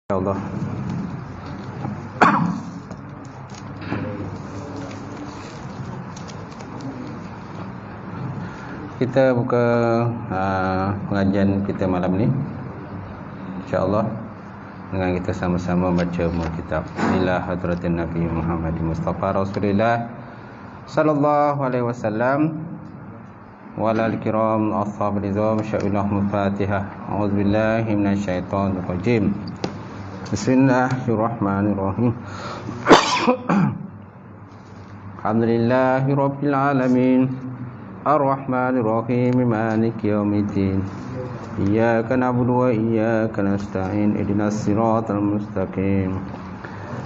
InsyaAllah. Kita buka pengajian kita malam ni, InsyaAllah, dengan kita sama-sama baca kitab Ila Hadratin Nabi Muhammad Mustafa Rasulullah Sallallahu Alaihi Wasallam Walal kiram ashab nizam sya'illah mufatihah. A'udzubillahi minasyaitonir rajim. Bismillahirrahmanirrahim. Alhamdulillahi rabbil alamin, Ar-Rahmanirrahim, Maliki yaumiddin. Iyyaka na'budu wa iyyaka nasta'in. Ihdinas siratal mustaqim,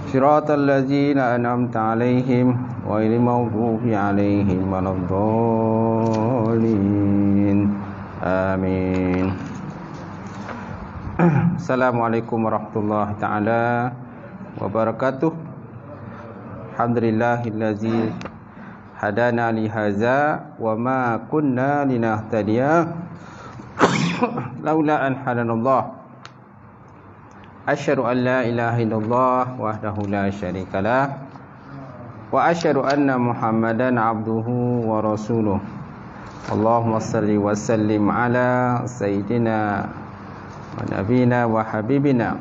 siratal ladzina an'amta 'alaihim ghairil maghdubi 'alaihim waladdallin. Amin. Assalamualaikum warahmatullahi taala wabarakatuh. Alhamdulillahillazi hadana li hadza wa ma kunna linahtadiya laula an hadanallah. Asyhadu an la ilaha illallah wahdahu la syarikalah wa asyhadu anna Muhammadan abduhu wa rasuluh. Allahumma salli wa sallim ala sayyidina wa nabina wa habibina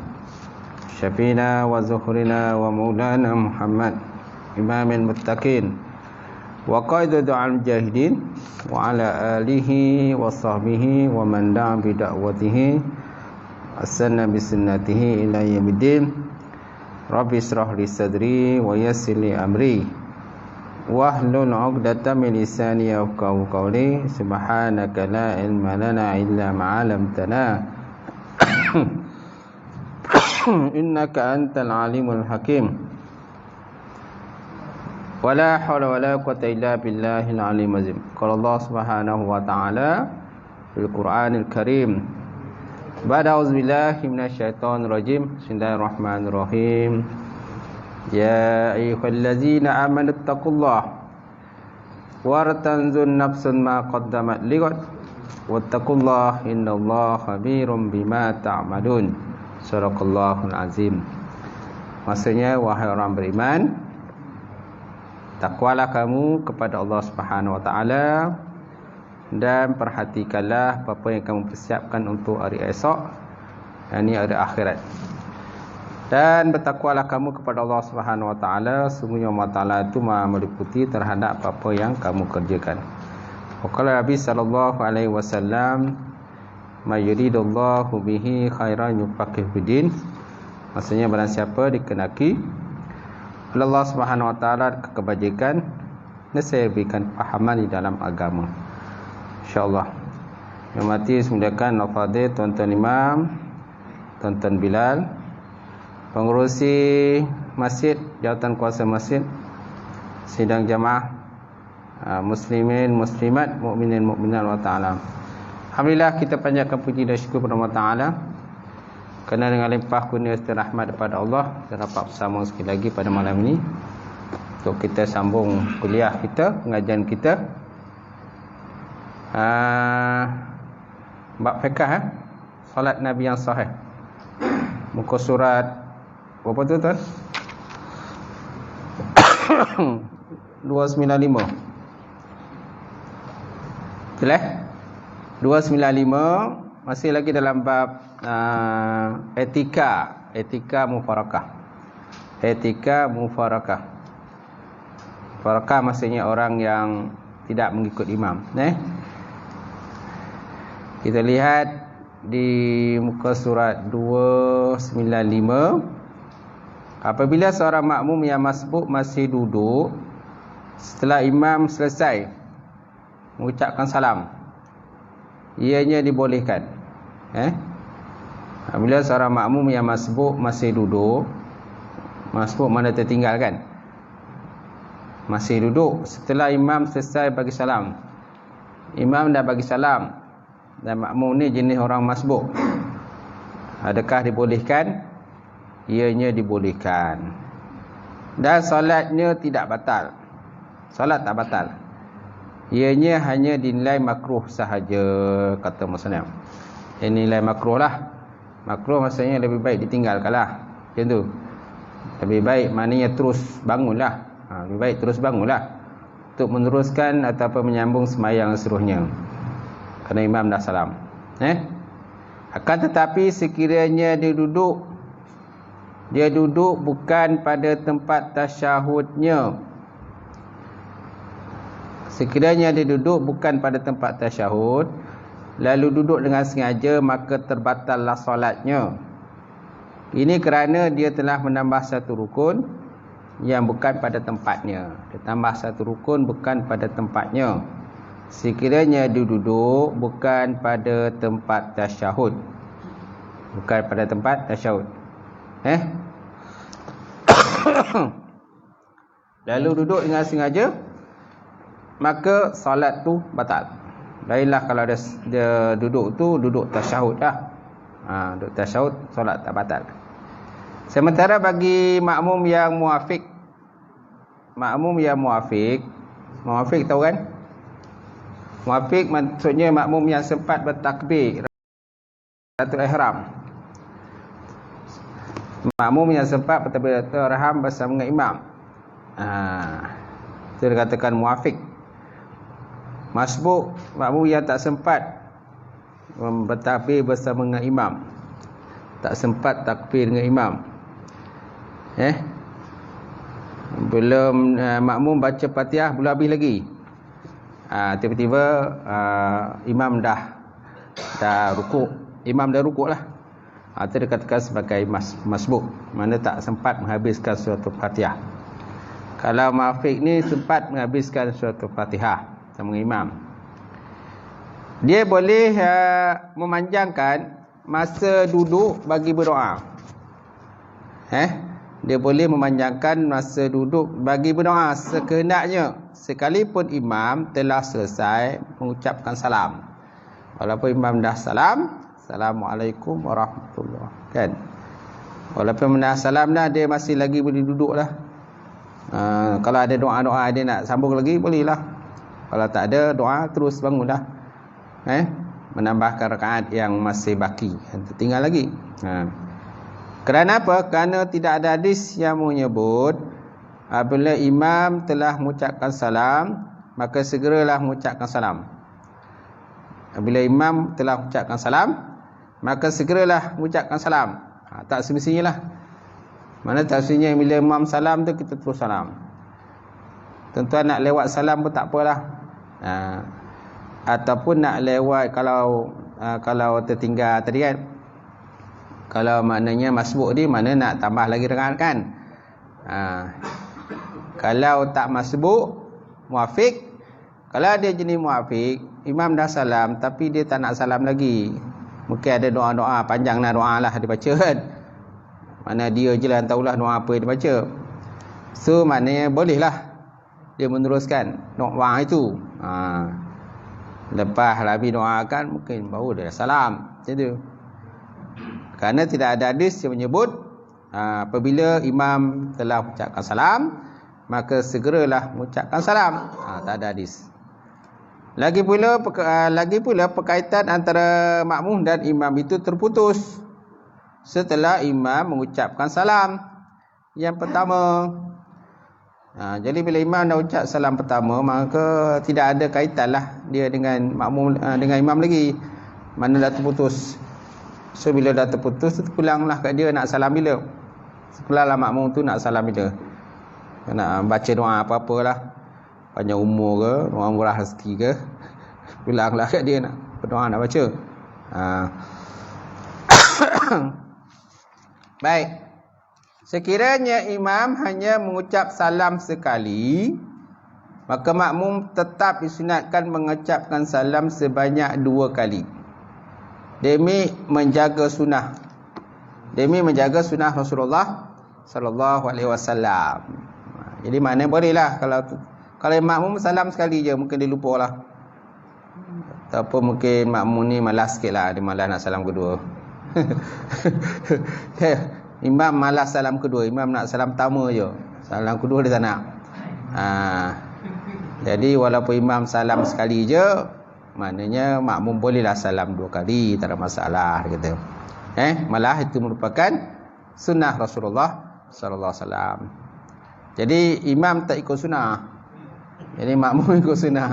syafina wa zuhrina wa maulana Muhammad imamil muttaqin wa qaidul mujahidin wa ala alihi wa sahbihi wa man da'a bi da'watihi as-sanna bi sunnatihi ila yaumiddin. Rabbi israh li sadri wa yassir li amri wahlul 'uqdatam min lisani yafqahu qawli. Subhanaka la ilma lana illa ma 'allamtana innaka antal alimul hakim. Wala haula wala quwwata illa billahil aliyyil azim. Qala Allah Subhanahu wa ta'ala fil Qur'anil Karim, ba'da auzubillahi minasyaitonir rajim. Bismillahirrahmanirrahim. Ya ayyuhallazina amanu taqullaha wartanzur nafsun ma qaddamat lighad wattaqullaha innallaha khabirum bima ta'malun. Sadaqallahul azim. Maksudnya, wahai orang beriman, takwalah kamu kepada Allah Subhanahu wa taala dan perhatikanlah apa yang kamu persiapkan untuk hari esok, yakni hari akhirat. Dan bertakwalah kamu kepada Allah Subhanahu wa taala, sungguhnya Allah Taala itu Maha meliputi terhadap apa yang kamu kerjakan. Qala Nabi sallallahu alaihi wasallam, may yuridullahu bihi khairan yufaqihu fiddin. Maksudnya, barang siapa dikenaki oleh Allah Subhanahu wa taala kebajikan, nescaya berikan fahaman di dalam agama. InsyaAllah. Yang mati semuliakan al-Fadhil, Tuan-tuan Imam, Tuan-tuan Bilal, pengurusi masjid, jawatan kuasa masjid, sidang jamaah, muslimin, muslimat, mukminin, mukminat wa ta'ala. Alhamdulillah, kita panjatkan puji dan syukur kepada Allah Ta'ala kerana dengan limpah kurnia serta rahmat daripada Allah, kita dapat bersama sekali lagi pada malam ini untuk kita sambung kuliah kita, pengajian kita, bab fiqh, solat Nabi yang sahih, muka surat berapa tu tuan? 295. Betul eh? 295. Masih lagi dalam bab etika mufarakah. Etika mufarakah. Mufarakah maksudnya orang yang tidak mengikut imam. Kita lihat di muka surat 295. Apabila seorang makmum yang masbuk masih duduk setelah imam selesai mengucapkan salam, ianya dibolehkan. Apabila seorang makmum yang masbuk masih duduk, masbuk mana tertinggal kan, masih duduk setelah imam selesai bagi salam, imam dah bagi salam dan makmum ni jenis orang masbuk, adakah dibolehkan? Ianya dibolehkan. Dan solatnya tidak batal. Solat tak batal. Ianya hanya dinilai makruh sahaja, kata musannaf. Ini nilai makruh lah. Makruh maksudnya lebih baik ditinggalkanlah. Macam tu. Lebih baik maknanya terus bangunlah. Lebih baik terus bangunlah untuk meneruskan ataupun menyambung sembahyang seterusnya. Kerana imam dah salam. Akan tetapi sekiranya dia duduk bukan pada tempat tasyahudnya. Sekiranya dia duduk bukan pada tempat tasyahud, lalu duduk dengan sengaja, maka terbatallah solatnya. Ini kerana dia telah menambah satu rukun yang bukan pada tempatnya. Dia tambah satu rukun bukan pada tempatnya. Sekiranya dia duduk bukan pada tempat tasyahud. Bukan pada tempat tasyahud. Lalu duduk dengan sengaja, maka solat tu batal. Lainlah kalau dia duduk tu duduk tasyahud dah. Duduk tasyahud, solat tak batal. Sementara bagi makmum yang muafiq, muafiq tahu kan? Muafiq maksudnya makmum yang sempat bertakbir takbiratul ihram. Makmum yang sempat bertakbiratul ihram bersama dengan imam. Itu dikatakan muafiq. Masbuk, makmum yang tak sempat bertakbir bersama dengan imam. Tak sempat takbir dengan imam. Belum makmum baca Fatihah belum habis lagi. Tiba-tiba imam dah rukuk. Imam dah rukuk lah. Itu dikatakan sebagai masbuk. Mana tak sempat menghabiskan surah Fatihah. Kalau muafiq ni sempat menghabiskan surah Fatihah sama imam, dia boleh memanjangkan masa duduk bagi berdoa. Dia boleh memanjangkan masa duduk bagi berdoa sekehendaknya, sekalipun imam telah selesai mengucapkan salam. Walaupun imam dah salam, Assalamualaikum warahmatullahi wabarakatuh, kan? Walaupun dah salam dah, dia masih lagi boleh duduk lah. Kalau ada doa-doa dia nak sambung lagi, boleh lah. Kalau tak ada doa, terus bangunlah. Menambahkan rakaat yang masih baki, yang tertinggal lagi. Kerana apa? Kerana tidak ada hadis yang menyebut apabila imam telah mengucapkan salam, maka segeralah mengucapkan salam. Apabila imam telah mengucapkan salam, maka segeralah mengucapkan salam. Tak semestinya lah. Mana tak semestinya bila imam salam tu kita terus salam. Tuan-tuan nak lewat salam pun tak apalah. Ataupun nak lewat kalau tertinggal tadi kan. Kalau maknanya masbuk ni, mana nak tambah lagi rakaat kan. Kalau tak masbuk, muafiq, kalau dia jenis muafiq, imam dah salam tapi dia tak nak salam lagi, mungkin ada doa-doa panjang lah, doa lah dia baca kan. Mana dia je lah tahulah doa apa dia baca. So maknanya bolehlah dia meneruskan doa itu. Lepas habis doakan, mungkin baru dia salam. Macam tu. Kerana tidak ada hadis yang menyebut apabila imam telah mengucapkan salam, maka segeralah mengucapkan salam. Tak ada hadis. Lagi pula perkaitan antara makmum dan imam itu terputus setelah imam mengucapkan salam yang pertama. Jadi bila imam dah ucap salam pertama, maka tidak ada kaitanlah dia dengan makmum dengan imam lagi. Mana dah terputus. So bila dah terputus, pulanglah kat dia nak salam bila. Sepulanglah makmum tu nak salam bila. Nak baca doa apa-apalah, panjang umur ke, doa murah rezeki ke, pulanglah kat dia nak berdoa, nak baca. Baik. Sekiranya imam hanya mengucap salam sekali, maka makmum tetap disunatkan mengucapkan salam sebanyak 2 kali. Demi menjaga sunnah. Demi menjaga sunnah Rasulullah sallallahu alaihi wasallam. Jadi maknanya bolehlah kalau makmum salam sekali je, mungkin dia lupa lah. Ataupun mungkin makmum ni malas sikit lah, dia malas nak salam kedua. Imam malas salam kedua, imam nak salam pertama je. Salam kedua dia tak nak. Jadi walaupun imam salam sekali je, maknanya makmum bolehlah salam 2 kali, tak ada masalah, dia kata. Malah itu merupakan sunnah Rasulullah sallallahu alaihi wasallam. Jadi imam tak ikut sunnah. Jadi makmum ikut sunnah.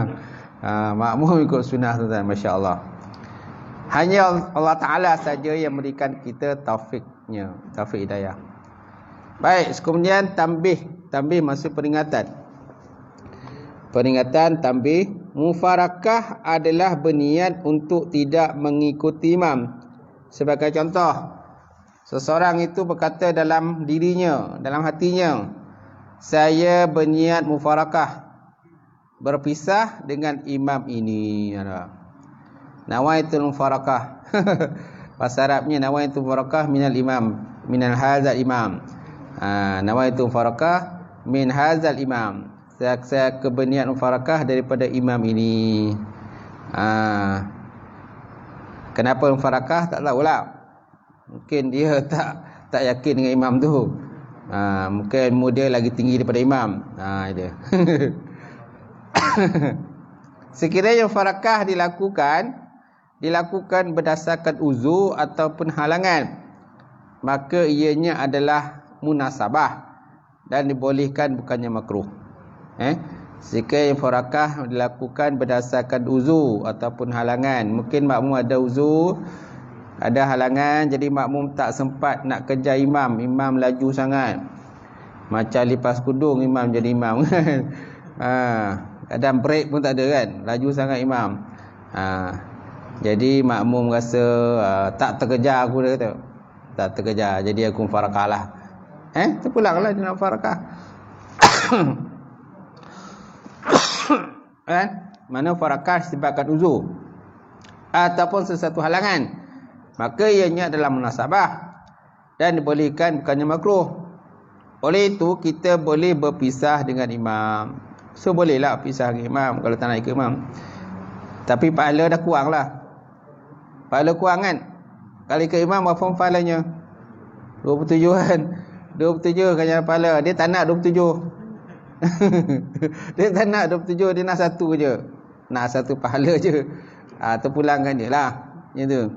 Makmum ikut sunnah tuan-tuan, masya-Allah. Hanya Allah Taala saja yang memberikan kita taufiknya, taufik hidayah. Baik, kemudian tambih maksud peringatan. Peringatan tambih, mufarakah adalah berniat untuk tidak mengikuti imam. Sebagai contoh, seseorang itu berkata dalam dirinya, dalam hatinya, saya berniat mufarakah, berpisah dengan imam ini. Nawaitul mufarakah. Bahasa Arabnya nawaitul mufarakah minal imam, minal hadzal imam. Nawaitul mufarakah min hadzal imam. Saya keberniat mufarakah daripada imam ini. Kenapa mufarakah tak tahulah. Mungkin dia tak yakin dengan imam tu. Mungkin dia lagi tinggi daripada imam. Dia. Sekiranya mufarakah dilakukan berdasarkan uzur ataupun halangan, maka ianya adalah munasabah dan dibolehkan, bukannya makruh. Jika mufarakah dilakukan berdasarkan uzur ataupun halangan, mungkin makmum ada uzur, ada halangan, jadi makmum tak sempat nak kejar imam laju sangat, macam lipas kudung imam jadi imam kan. Kadang break pun tak ada kan, laju sangat imam. Jadi makmum rasa tak terkejar aku, dia kata. Tak terkejar, jadi aku mufarakah lah. Terpulanglah dia nak mufarakah. Mana mufarakah disebabkan uzur ataupun sesuatu halangan, maka ianya adalah munasabah dan dibolehkan, bukannya makruh. Oleh itu kita boleh berpisah dengan imam. So bolehlah pisah dengan imam kalau tak nak ikut imam. Tapi pahala dah kurang lah. Pahala kurang kan. Kalau ikut imam berapa pahalanya? 27 kan. 27 kan pahala. Dia tak nak 27. Dia tak nak 27, dia nak satu je. Nak satu pahala je. Terpulangkan dia lah. Macam tu.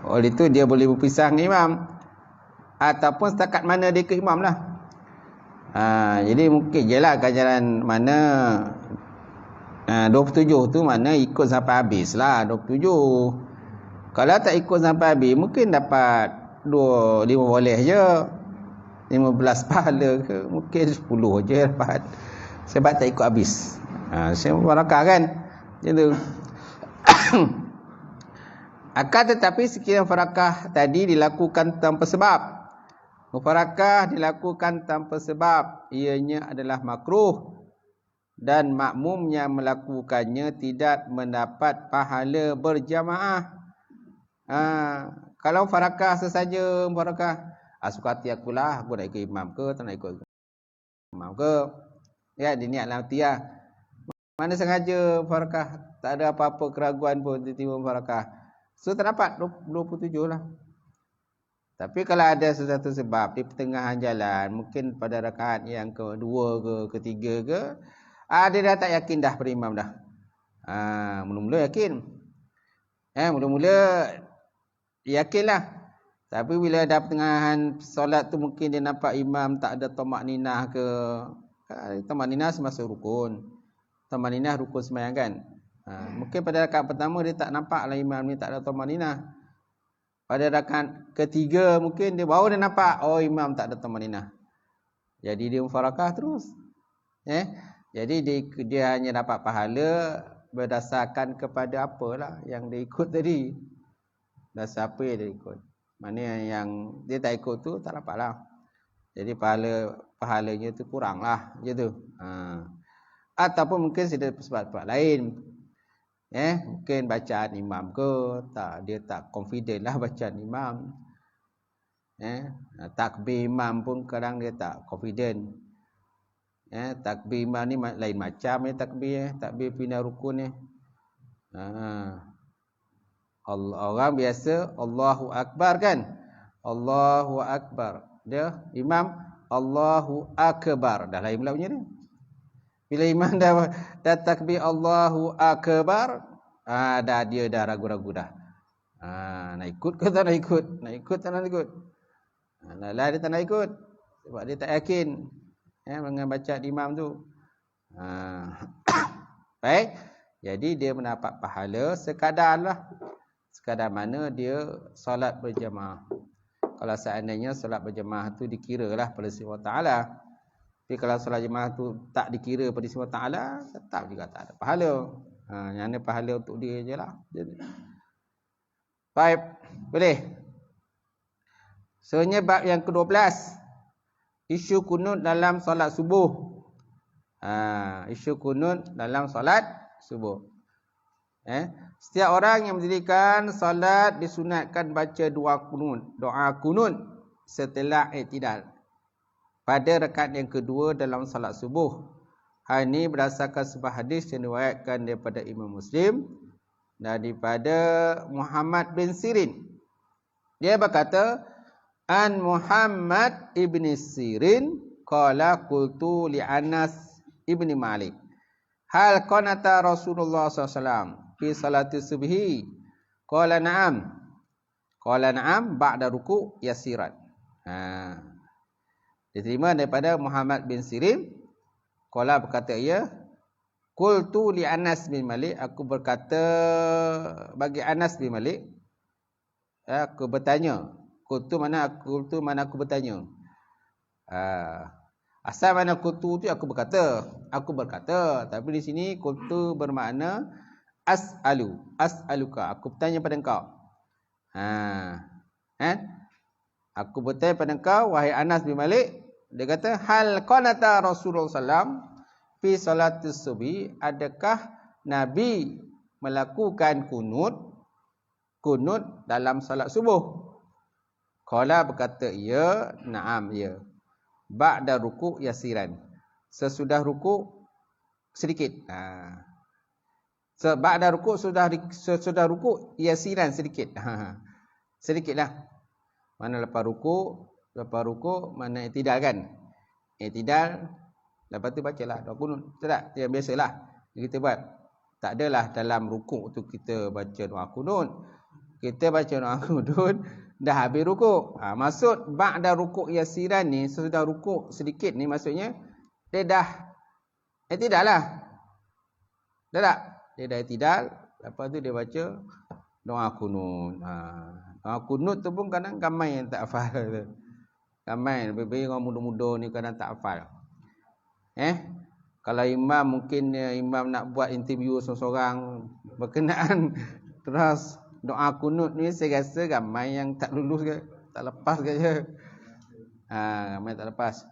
Oleh itu dia boleh berpisah dengan imam. Ataupun setakat mana dia ikut imam lah. Jadi mungkin je lah ganjaran mana 27 tu mana ikut sampai habis lah 27. Kalau tak ikut sampai habis, mungkin dapat 5 boleh je, 15 pahala ke, mungkin 10 je dapat, sebab tak ikut habis. Saya mufarakah kan, macam tu. Akan tetapi sekiranya mufarakah tadi dilakukan tanpa sebab, mufarakah dilakukan tanpa sebab, ianya adalah makruh dan makmum yang melakukannya tidak mendapat pahala berjamaah. Kalau mufarakah sesaja, mufarakah suka hati akulah, aku nak ikut imam ke, tak nak ikut imam ke, ya, dia niatlah hati lah. Mana sengaja mufarakah, tak ada apa-apa keraguan pun, tiba-tiba mufarakah, so tak dapat 27 lah. Tapi kalau ada sesuatu sebab di pertengahan jalan, mungkin pada rakaat yang kedua ke ketiga ke, dia dah tak yakin dah pada imam dah. Mula-mula yakin. Mula-mula yakinlah. Tapi bila dah pertengahan solat tu, mungkin dia nampak imam tak ada tamak ninah ke. Tamak ninah semasa rukun. Tamak ninah rukun sembahyang kan. Mungkin pada rakaat pertama dia tak nampak lah imam ni tak ada tamak ninah. Pada rakaat ketiga mungkin dia baru dia nampak, oh imam tak ada tamak ninah. Jadi dia mufarakah terus. Jadi dia hanya dapat pahala berdasarkan kepada apalah yang dia ikut tadi. Dasar apa yang dia ikut. Mana yang dia tak ikut tu tak dapat lah. Jadi pahalanya tu kurang lah, macam tu. Ataupun mungkin ada sebab-sebab lain. Mungkin bacaan imam ke, dia tak confident lah bacaan imam. Takbir imam pun kadang dia tak confident. Takbir imam ni lain macam takbir pindah rukun ni. Orang biasa Allahu Akbar kan, Allahu Akbar, dia imam Allahu Akbar, dah lain pula punya ni. Bila imam dah takbir Allahu Akbar, dia dah ragu-ragu dah. Nak ikut ke tak nak ikut? Nak ikut tak nak ikut? Lah dia tak nak ikut. Sebab dia tak yakin dengan bacaan imam tu. Baik. Jadi dia mendapat pahala sekadarlah. Sekadar mana dia solat berjemaah. Kalau seandainya solat berjemaah tu dikiralah pada sifat Allah Ta'ala. Tapi kalau solat jemaah tu tak dikira pada sifat Allah Ta'ala, tetap juga tak ada pahala. Yang ada pahala untuk dia je lah. Baik. Boleh. Sebenarnya bab yang ke-12. Isu kunut dalam solat subuh. Isu kunut dalam solat subuh. Setiap orang yang mendirikan solat disunatkan baca doa kunut setelah i'tidal pada rakaat yang kedua dalam solat subuh. Hal ini berdasarkan sebuah hadis yang diriwayatkan daripada Imam Muslim daripada Muhammad bin Sirin. Dia berkata, An Muhammad ibn Sirin qala qultu li Anas ibn Malik hal qanata Rasulullah SAW fi salati subhi qala na'am ba'da ruku' yasiran. Diterima daripada Muhammad bin Sirin. Qala berkata ia, qultu li Anas bin Malik, aku berkata bagi Anas bin Malik, aku bertanya. Qultu mana aku bertanya. Asal mana qultu tu aku berkata. Tapi di sini qultu bermakna as'aluka, aku bertanya pada engkau. Aku bertanya pada engkau wahai Anas bin Malik. Dia kata hal qanata Rasulullah sallam fi salatis subhi, adakah Nabi melakukan kunut dalam salat subuh? Qala berkata ya, na'am ya. Ba'da ruku' yasiran, sesudah ruku' sedikit. Ba'da ruku' sesudah ruku' yasiran sedikit. Sedikitlah. Mana lepas ruku' mana i'tidal kan? I'tidal lepas tu bacalah doa kunut. Tak? Yang biasalah kita buat. Tak adalah dalam ruku' tu kita baca doa kunut. Kita baca doa kunut dah habis rukuk. Maksud ba'da rukuk yasiran ni, sesudah rukuk sedikit ni maksudnya dia dah i'tidal lah. Dah tak? Dia dah i'tidal, lepas tu dia baca doa kunut. Doa kunut tu pun kadang ramai yang tak hafal. Ramai lebih orang muda-muda ni kadang tak hafal. Kalau imam mungkin imam nak buat interview seorang berkenaan terus doa kunut ni, saya rasa ramai yang tak lulus ke, tak lepas ke je. Ramai tak lepas.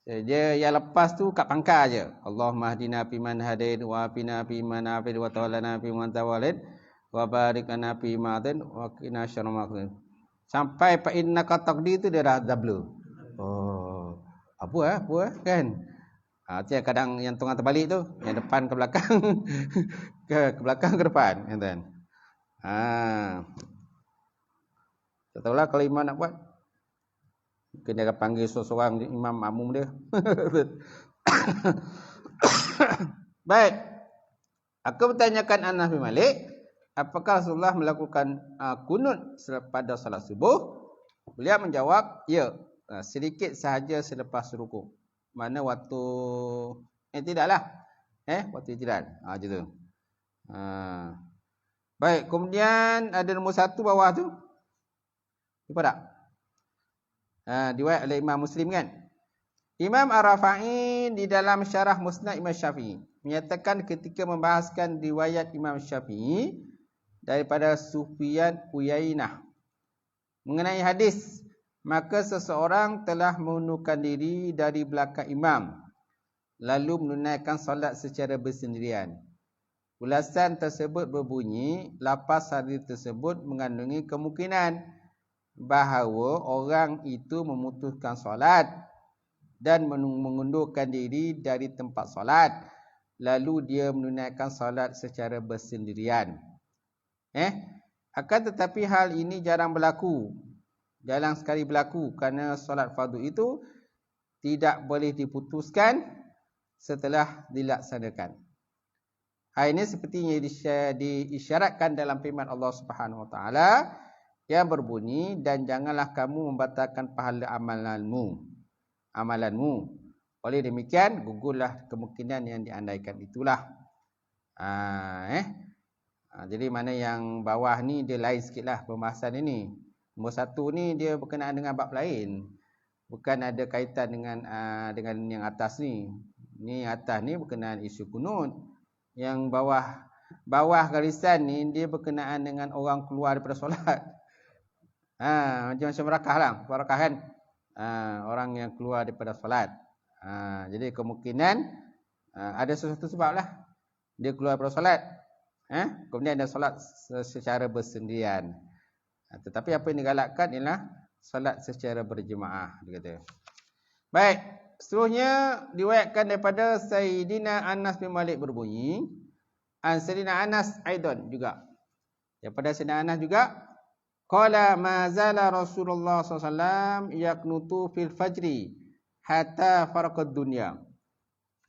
Dia yang lepas tu kat pangkal je. Allahumma hdina fi man hadain wa afina fi man afid wa tawallana fi man tawallait wa barik lana fi ma atain wa qina syarra ma qadait. Sampai fa innaka taqdi tu dia dah blur. Apa kan? Itu yang kadang yang tengah terbalik tu, yang depan ke belakang. ke belakang ke depan, kan? Tak tahulah kalau imam nak buat. Mungkin dia akan panggil seorang imam makmum dia. Baik. Aku bertanyakan Anas bin Malik, apakah Rasulullah melakukan kunut pada salat subuh? Beliau menjawab, ya, sedikit sahaja selepas rukuk. Mana waktu tidak lah. Waktu tidak. Macam tu. Baik, kemudian ada nombor 1 bawah tu. Lupa tak? Diriwayat oleh Imam Muslim kan? Imam Ar-Rafa'i di dalam syarah Musnad Imam Syafi'i menyatakan ketika membahaskan riwayat Imam Syafi'i daripada Sufyan Uyainah mengenai hadis, maka seseorang telah mengundurkan diri dari belakang imam lalu menunaikan solat secara bersendirian. Ulasan tersebut berbunyi, lafaz hadis tersebut mengandungi kemungkinan bahawa orang itu memutuskan solat dan mengundurkan diri dari tempat solat, lalu dia menunaikan solat secara bersendirian. Akan tetapi hal ini jarang sekali berlaku kerana solat fardu itu tidak boleh diputuskan setelah dilaksanakan. Hal ini sepertinya diisyaratkan dalam firman Allah Subhanahu Wa Taala yang berbunyi, dan janganlah kamu membatalkan pahala amalanmu. Oleh demikian gugurlah kemungkinan yang diandaikan itulah. Jadi mana yang bawah ni dia lain sikitlah pembahasan ini. Nombor 1 ni dia berkenaan dengan bab lain. Bukan ada kaitan dengan yang atas ni. Ni atas ni berkenaan isu kunut. Yang bawah garisan ni dia berkenaan dengan orang keluar daripada solat. Macam merakah lah, merakah kan. Orang yang keluar daripada solat. Jadi kemungkinan ada sesuatu sebab lah dia keluar daripada solat. Kemudian dia solat secara bersendirian. Tetapi apa yang digalakkan ialah solat secara berjemaah, dia kata. Baik, seterusnya diriwayatkan daripada Sayyidina Anas bin Malik berbunyi, Sayyidina Anas aidan juga. Daripada Sayyidina Anas juga, qala ma zala Rasulullah sallallahu alaihi wasallam yaqnutu fil fajri hatta faraqad dunya.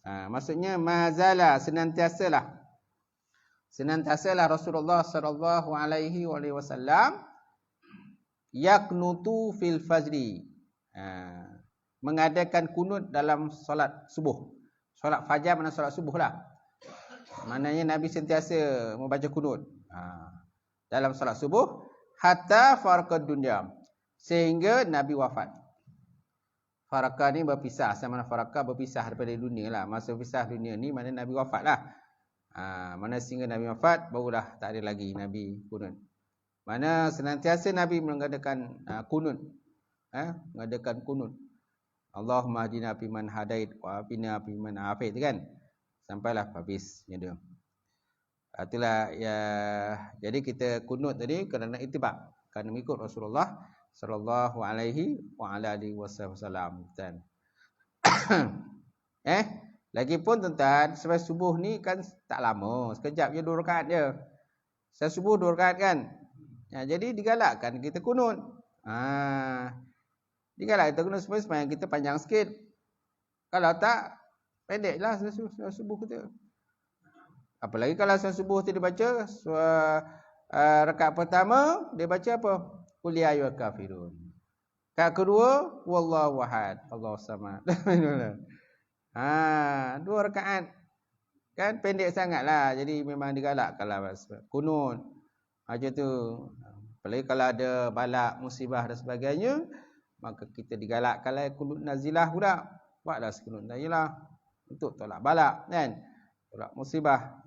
Maksudnya mazala, senantiasalah Rasulullah sallallahu alaihi wasallam yaqnutu fil fajri, mengadakan kunut dalam solat subuh. Solat fajar mana solat subuh lah. Maknanya Nabi sentiasa membaca kunut dalam solat subuh hatta faraqad dunya, sehingga Nabi wafat. Faraqah ni berpisah, sama mana faraqah berpisah daripada dunia lah. Masa berpisah dunia ni mana Nabi wafat lah. Mana sehingga Nabi wafat barulah tak ada lagi Nabi kunut. Mana senantiasa Nabi mengadakan kunut. Mengadakan kunut. Allahumma hadina fiman hadait wa afina fiman afait, kan. Sampailah habisnya dia. Itulah ya. Jadi kita kunut tadi kerana ittiba, kerana mengikut Rasulullah sallallahu alaihi wa ala alihi wasallam. Lagipun tuan-tuan, sebab subuh ni kan tak lama, sekejap je 2 rakaat je. Sebab subuh 2 rakaat kan. Jadi digalakkan kita kunut. Digalakkan kita kunut supaya sembahyang kita panjang sikit. Kalau tak, pendeklah subuh kita. Apalagi kalau subuh tu dia baca rakaat pertama dia baca apa? Qul ya ayyuhal kafirun. Rakaat kedua wallahu ahad, Allahu samad. 2 rakaat. Kan pendek sangatlah. Jadi memang digalakkanlah kunut. Macam tu. Apalagi kalau ada balak, musibah dan sebagainya, maka kita digalakkanlah kunut nazilah pula. Buatlah kunut nazilah untuk tolak balak, kan? Tolak musibah.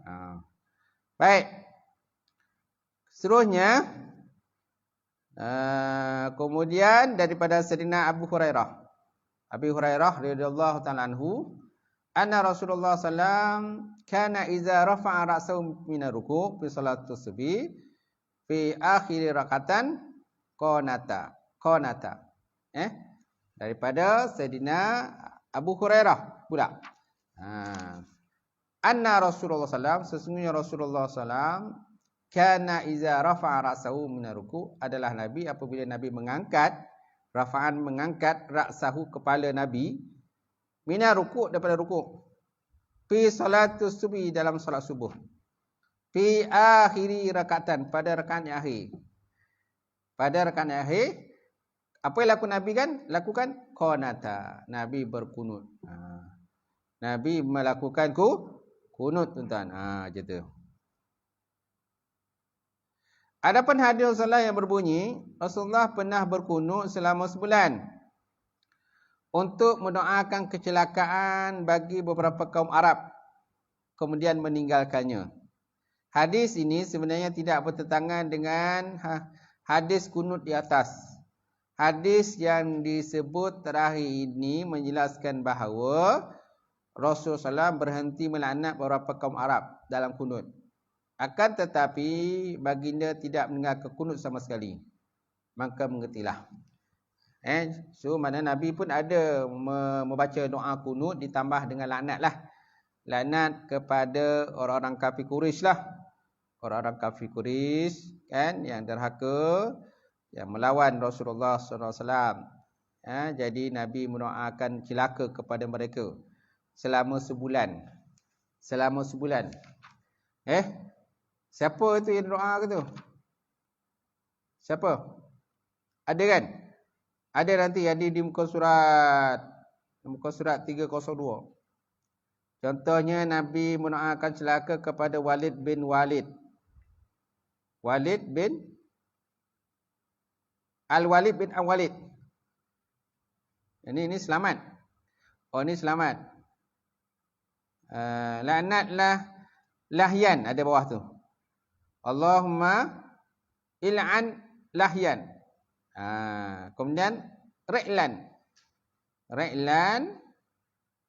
Baik. Seterusnya, kemudian daripada Sayyidina Abu Hurairah radhiyallahu ta'ala anhu, anna Rasulullah sallam kana iza rafa'a ra'sahu min ar-ruku' fi salatus subhi fi akhir rakatan qanata. Daripada Sayyidina Abu Hurairah pula. Anna Rasulullah sallam, sesungguhnya Rasulullah sallam kana iza rafa'a ra'sahu min ar-ruku', adalah Nabi apabila Nabi mengangkat ra'sahu, kepala Nabi, mina rukuk, daripada rukuk, fi salatus subhi, dalam solat subuh, fi akhiri rakatan, pada rakaat yang akhir. Pada rakaat yang akhir, apa yang Nabi lakukan? Qanata, Nabi berkunut. Nabi melakukan kunut, tuan-tuan. Macam tu. Adapun hadis Rasulullah yang berbunyi, Rasulullah pernah berkunut selama sebulan untuk mendoakan kecelakaan bagi beberapa kaum Arab, kemudian meninggalkannya. Hadis ini sebenarnya tidak bertentangan dengan hadis kunut di atas. Hadis yang disebut terakhir ini menjelaskan bahawa Rasulullah SAW berhenti melaknat beberapa kaum Arab dalam kunut. Akan tetapi baginda tidak mendengar kunut sama sekali. Maka mengertilah. So mana Nabi pun ada membaca doa kunut ditambah dengan laknat lah. Laknat kepada orang-orang kafir Quraisy lah. Orang-orang kafir Quraisy kan, yang derhaka, yang melawan Rasulullah SAW. Jadi Nabi mendoakan celaka kepada mereka selama sebulan. Siapa tu yang doa ke tu? Siapa? Ada kan? Ada nanti di muka surat 302. Contohnya Nabi mendoakan celaka kepada Walid bin Walid. Walid bin Al-Walid bin Al-Walid. Ini selamat. Oh, ini selamat. Laknatlah Lahyan ada bawah tu. Allahumma il'an Lahyan. Kemudian Ri'lan.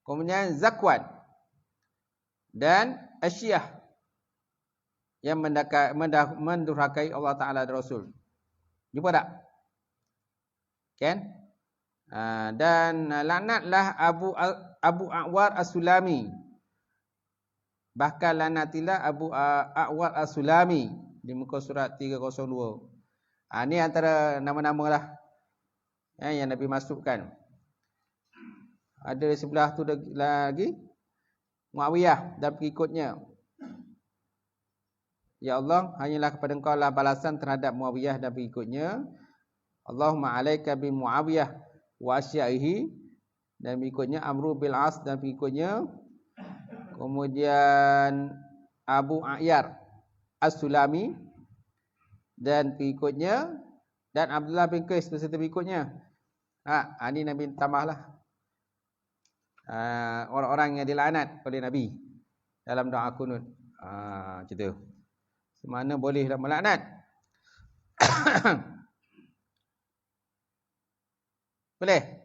Kemudian Zakwan. Dan Asyiyah yang mendurhakai Allah Ta'ala dan Rasul. Jumpa tak? Kan? Dan laknatlah Abu A'war As-Sulami. Bahkan lanatilah Abu A'war As-Sulami di muka surat 302. Ini antara nama-nama lah yang Nabi masukkan. Ada sebelah tu lagi Muawiyah dan pengikutnya. Ya Allah, hanyalah kepada Engkau lah balasan terhadap Muawiyah dan pengikutnya. Allahumma alaika bi Muawiyah wa asyaihi, dan pengikutnya Amru bil As dan pengikutnya. Kemudian Abu A'yar As-Sulami dan pengikutnya, dan Abdullah bin Qais beserta pengikutnya. Ini Nabi tambahlah orang-orang yang dilaknat oleh Nabi dalam doa kunut. Macam tu. Semana bolehlah melaknat. Boleh.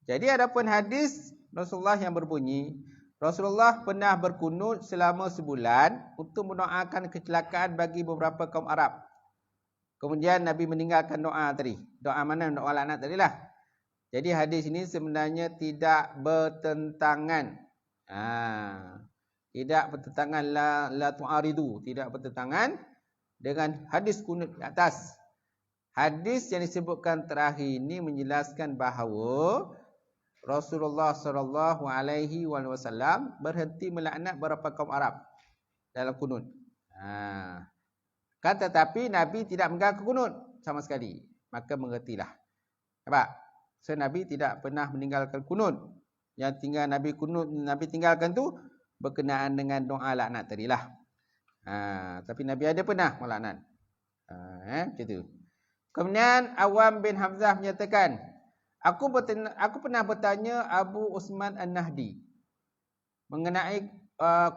Jadi adapun hadis Rasulullah yang berbunyi, Rasulullah pernah berkunut selama sebulan untuk mendoakan kecelakaan bagi beberapa kaum Arab. Kemudian Nabi meninggalkan doa tadi. Doa mana? Doa laknat tadilah. Jadi hadis ini sebenarnya tidak bertentangan. Tidak bertentangan la tu'aridu, tidak bertentangan dengan hadis kunut di atas. Hadis yang disebutkan terakhir ini menjelaskan bahawa Rasulullah sallallahu alaihi wasallam berhenti melaknat beberapa kaum Arab dalam kunut. Kan tetapi Nabi tidak meninggalkan kunut sama sekali. Maka mengertilah. Nampak? So Nabi tidak pernah meninggalkan kunut. Yang tinggal Nabi tinggalkan tu berkenaan dengan doa laknat tadilah. Tapi Nabi ada pernah melaknat. Macam tu. Kemudian Awam bin Hamzah menyatakan, Aku pernah bertanya Abu Usman An-Nahdi mengenai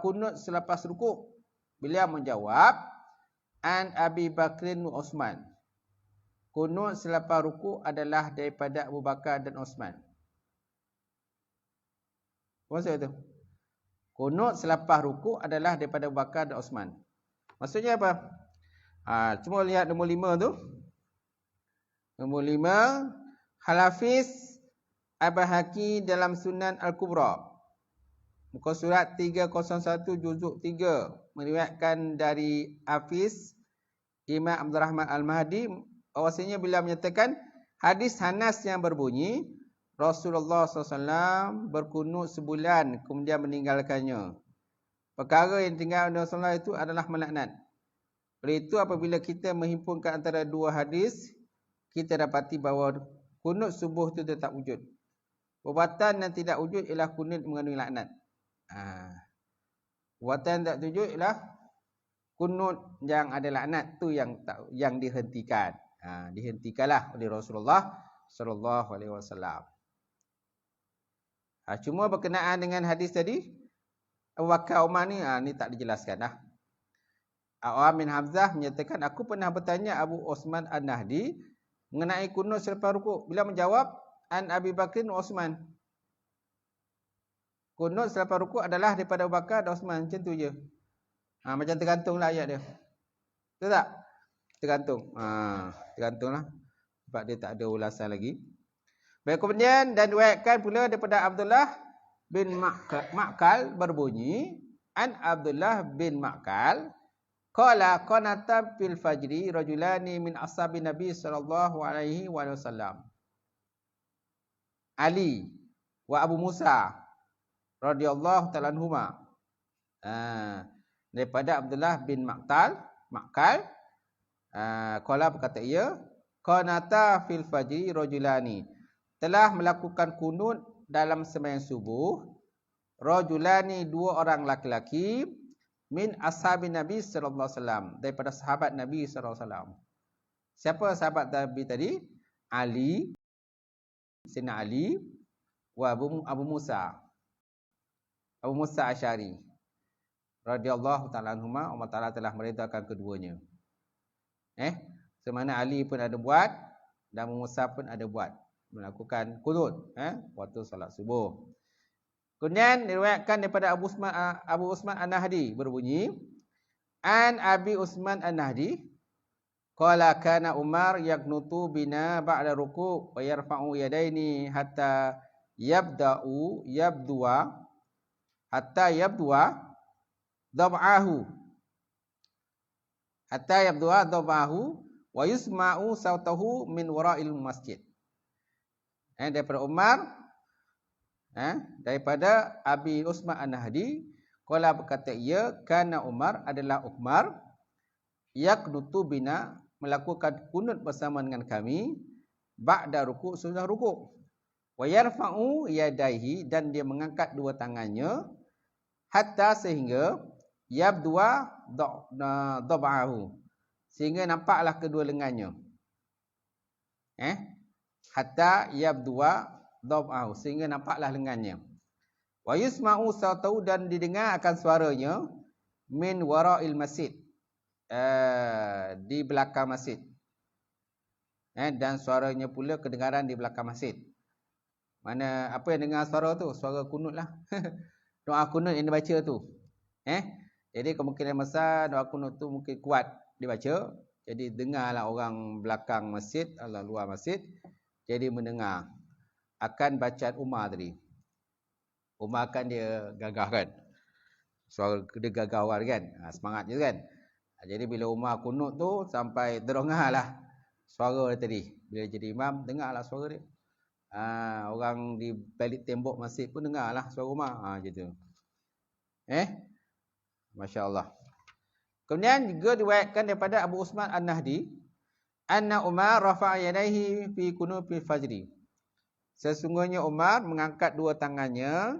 kunut selepas rukuk. Beliau menjawab, An Abi Bakrin wa Osman. Kunut selepas rukuk adalah daripada Abu Bakar dan Osman. Apa maksud itu? Kunut selepas rukuk adalah daripada Abu Bakar dan Osman. Maksudnya apa? Cuma lihat nombor 5 tu. Nombor 5. Al-Hafiz Al-Bahaqi dalam Sunan Al-Kubra, muka surat 301 juzuk 3, meriwayatkan dari Hafiz Imam Abdul Rahman Al-Mahdi, bahwasanya beliau menyatakan hadis Hanas yang berbunyi Rasulullah SAW berkunut sebulan kemudian meninggalkannya. Perkara yang tinggal Rasulullah itu adalah melaknat. Oleh itu apabila kita menghimpunkan antara dua hadis, kita dapati bahawa kunut subuh itu tetap wujud. Perbuatan yang tidak wujud ialah kunut mengandungi laknat. Perbuatan yang tak wujud ialah kunut yang ada laknat tu yang dihentikan. Dihentikanlah oleh Rasulullah sallallahu alaihi wasallam. Cuma berkenaan dengan hadis tadi, Abu Bakar Umar ni tak dijelaskan dah. Awam bin Hamzah menyatakan, aku pernah bertanya Abu Osman An-Nahdi mengenai kunut selepas rukuk. Bila menjawab, An Abi Bakrin wa Osman. Kunut selepas rukuk adalah daripada Abu Bakar dan Osman. Macam tu je. Macam tergantunglah ayat dia. Betul tak? Tergantung. Tergantunglah. Sebab dia tak ada ulasan lagi. Baik, kemudian dan diriwayatkan pula daripada Abdullah bin Ma'kal berbunyi, An Abdullah bin Ma'kal qala qanata fil fajri rajulani min ashabi Nabi sallallahu alaihi wasallam. Ali wa Abu Musa radhiyallahu ta'ala anhuma. Daripada Abdullah bin Makal, qala berkata ia, qanata fil fajri rajulani, telah melakukan kunut dalam sembahyang subuh, rajulani, dua orang laki-laki, min ashabin Nabi sallallahu alaihi wasallam, daripada sahabat Nabi sallallahu alaihi wasallam. Siapa sahabat Nabi tadi? Ali, Sayyidina Ali, wa Abu Musa Asy'ari radhiyallahu ta'ala anhuma. Allah Taala telah meridhakan keduanya. Semana Ali pun ada buat dan Abu Musa pun ada buat, melakukan kunut waktu salat subuh. Kemudian diriwayatkan daripada Abu Usman An-Nahdi berbunyi, an Abi Usman An-Nahdi qala kana Umar yaqnutu bina ba'da ruku' wa yarfa'u yadaini hatta yabdua dhab'ahu wa yusma'u sautahu min wara'il masjid. Daripada Umar, daripada Abi Usman An-Nahdi, qala berkata ia, kana Umar, adalah Umar, yaqnutu bina, melakukan kunut bersama dengan kami, ba'da ruku', sudah ruku', wa yarfa'u yadaihi, dan dia mengangkat dua tangannya, hatta, sehingga, yabdua dhab'ahu, sehingga nampaklah kedua lengannya. Hatta yabdua dhab'ahu, sehingga nampaklah lengannya. Wa yusma'u sautahu, dan didengar akan suaranya, min wara'il masjid, di belakang masjid. Dan suaranya pula kedengaran di belakang masjid. Mana apa yang dengar suara tu? Suara kunut lah. Doa kunut yang dibaca tu. Jadi kemungkinan besar doa kunut tu mungkin kuat dibaca. Jadi dengarlah orang belakang masjid atau luar masjid, jadi mendengar akan bacaan Umar tadi. Umar kan dia gagah kan. Suara dia gagah awal kan. Semangat je kan. Jadi bila Umar kunut tu sampai terdengarlah suara dia tadi. Bila jadi imam, dengarlah suara dia. Orang di balik tembok masjid pun dengarlah suara Umar. Gitu. Masya-Allah. Kemudian juga diriwayatkan daripada Abu Usman An-Nahdi, anna Umar rafa'a yadayhi fi kunutil fajri. Sesungguhnya Umar mengangkat dua tangannya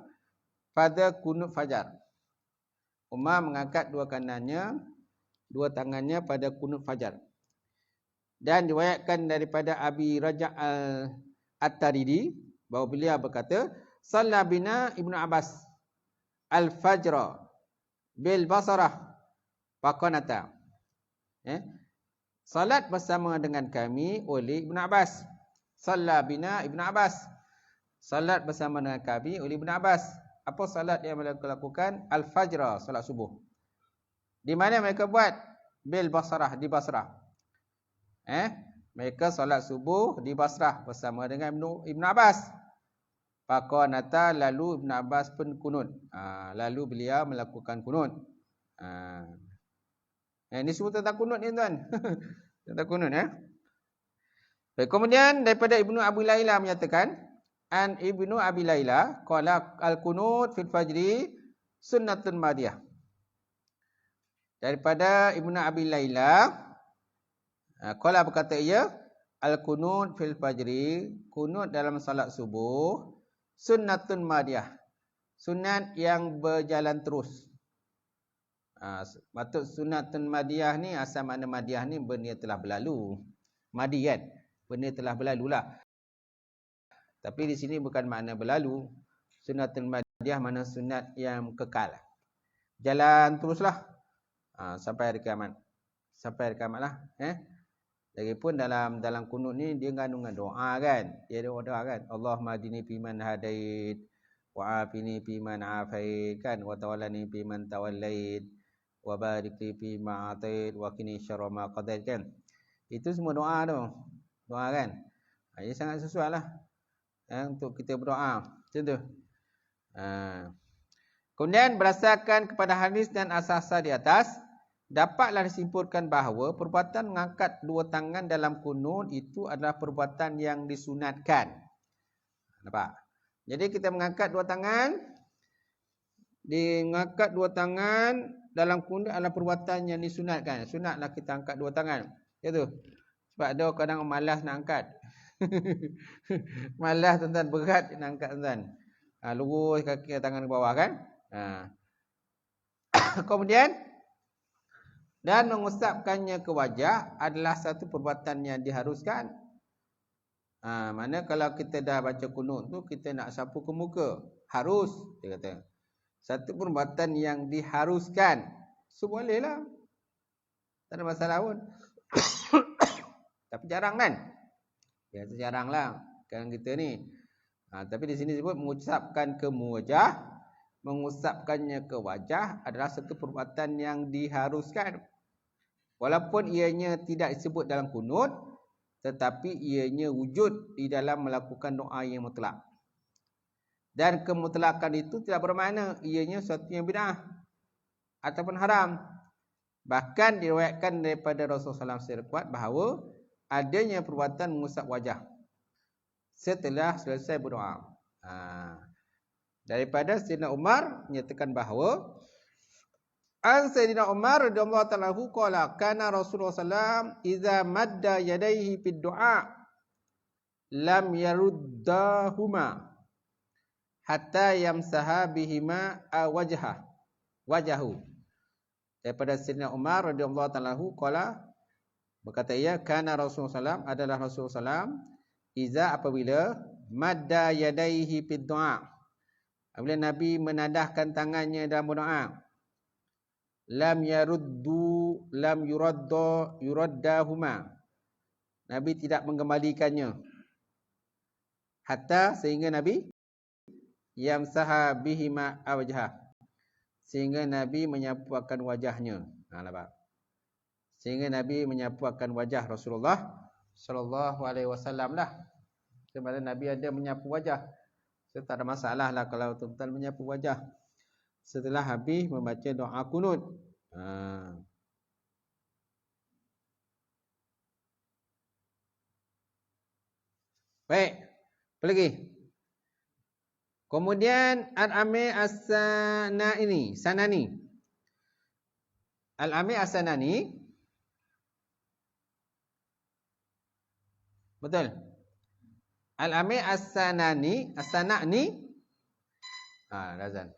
pada kunut fajar. Umar mengangkat dua tangannya pada kunut fajar. Dan diriwayatkan daripada Abi Raja' At-Taridi bahawa beliau berkata, shalla bina Ibnu Abbas al-fajra bil Basrah faqanata. Salat bersama dengan kami oleh Ibnu Abbas. Shalla bina Ibnu Abbas. Salat bersama dengan kami oleh Ibnu Abbas. Apa salat yang mereka lakukan? Al-fajra, salat subuh. Di mana mereka buat? Bil Basrah, di Basrah. Mereka salat subuh di Basrah bersama dengan Ibnu Abbas. Faqanata, lalu Ibnu Abbas pun kunut. Lalu beliau melakukan kunut. Ini semua tentang kunut ni tuan. Tentang kunut Baik, kemudian daripada Ibnu Abi Laila menyatakan, an Ibnu Abi Laila qala al-kunut fil fajri sunnatun madiyah. Daripada Ibnu Abi Laila qala berkata ia, al-kunut fil fajri, kunut dalam salat subuh, sunnatun madiyah, sunat yang berjalan terus. Maksud sunnatun madiyah ni, asal makna madiyah ni benda telah berlalu. Madi kan, benda telah berlalu lah. Tapi di sini bukan makna berlalu. Sunnatun madiyah makna sunat yang kekal, jalan teruslah sampai hari kiamat. Sampai hari kiamat lah. Lagipun dalam kunut ni dia mengandung doa kan. Dia ada doa kan. Allahumma hadini fiman hadait, wa afini fiman afait kan, wa tawallani fiman tawallait, wa barik li fima atait, wa qini syarra ma qadait kan. Itu semua doa tu. Doa kan. Ia sangat sesuai lah untuk kita berdoa. Macam tu. Kemudian berdasarkan kepada hadis dan asas di atas, dapatlah disimpulkan bahawa perbuatan mengangkat dua tangan dalam kunut itu adalah perbuatan yang disunatkan. Nampak? Jadi kita mengangkat dua tangan Mengangkat dua tangan dalam kunut adalah perbuatan yang disunatkan. Sunatlah kita angkat dua tangan. Ya tu. Sebab ada kadang malas nak angkat. Malas tuan-tuan, berat nak angkat tuan-tuan. Lurus kaki tangan ke bawah kan. Kemudian dan mengusapkannya ke wajah adalah satu perbuatan yang diharuskan. Mana kalau kita dah baca kunut tu kita nak sapu ke muka, harus dia kata. Satu perbuatan yang diharuskan. So bolehlah. Tak ada masalah pun. Tapi jarang kan? Ya jaranglah kan kita ni. Tapi di sini sebut mengucapkan ke wajah, mengusapkannya ke wajah adalah satu perbuatan yang diharuskan. Walaupun ianya tidak disebut dalam kunut, tetapi ianya wujud di dalam melakukan doa yang mutlak. Dan kemutlakan itu tidak bermakna ianya sesuatu yang bid'ah ataupun haram. Bahkan diriwayatkan daripada Rasulullah SAW secara kuat bahawa adanya perbuatan mengusap wajah setelah selesai berdoa. Daripada Sayyidina Umar menyatakan bahawa Sayyidina Umar radhiyallahu ta'ala anhu qala kana Rasulullah sallallahu idza madda yadayhi fid du'a lam yaruddahuma hatta yamsaha bihima wajahu. Daripada Sayyidina Umar radhiyallahu ta'ala anhu qala berkata ia kana Rasulullah sallallahu adalah Rasulullah sallallahu iza apabila madda yadayhi fid du'a, apabila Nabi menadahkan tangannya dalam berdoa, lam yuraddahuma, Nabi tidak mengembalikannya hatta sehingga Nabi yamsaha bihima awjah, sehingga Nabi menyapu akan wajahnya. Nampak? Sehingga Nabi menyapu akan wajah Rasulullah sallallahu alaihi wasallam lah. Sebenarnya Nabi ada menyapu wajah. So, tak ada masalah lah kalau tuan-tuan menyapu wajah setelah habis membaca doa kunut. Baik. Apa lagi? Kemudian Al-Ami Sanani. Al-Ami As-Sanani. Betul. Al-Ami As-Sanani. Razan.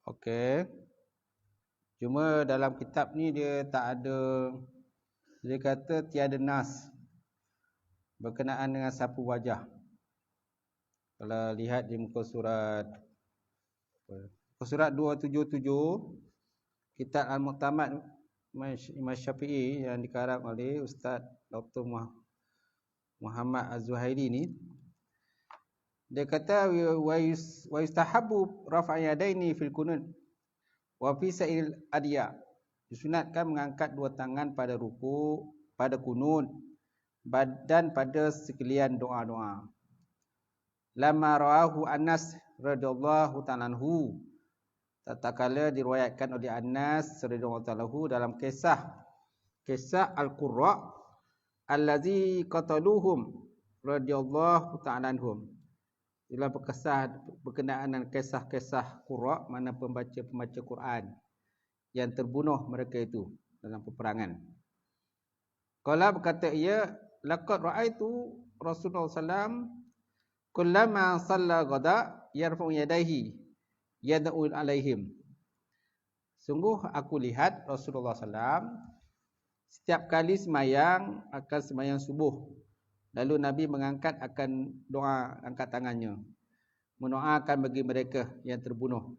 Okey. Cuma dalam kitab ni dia tak ada, dia kata tiada nas berkenaan dengan sapu wajah. Kalau lihat di muka surat 277 kitab Al-Muqtamad Imam Syafi'i yang dikarang oleh Ustaz Dr. Muhammad Az-Zuhairi ni, dia kata wa yustahabbu raf'a yadaini fil qunut wa fi sa'il adiya. Disunatkan mengangkat dua tangan pada ruku, pada kunut, dan pada sekalian doa-doa. Lama rawahu Anas radhiyallahu ta'ala anhu, tatkala diriwayatkan oleh Anas radhiyallahu ta'ala anhu dalam kisah al-Qurra allazi qataluhum radhiyallahu ta'ala anhum. Dalam berkenaan dengan kisah-kisah Qurra, mana pembaca Quran yang terbunuh mereka itu dalam peperangan. Qala berkata ia, laqad ra'aitu Rasulullah sallam kullama shalla ghada yarfa'u yadayhi yad'u alaihim. Sungguh aku lihat Rasulullah sallam setiap kali sembahyang akan sembahyang subuh, lalu Nabi mengangkat akan doa, angkat tangannya mendoakan bagi mereka yang terbunuh,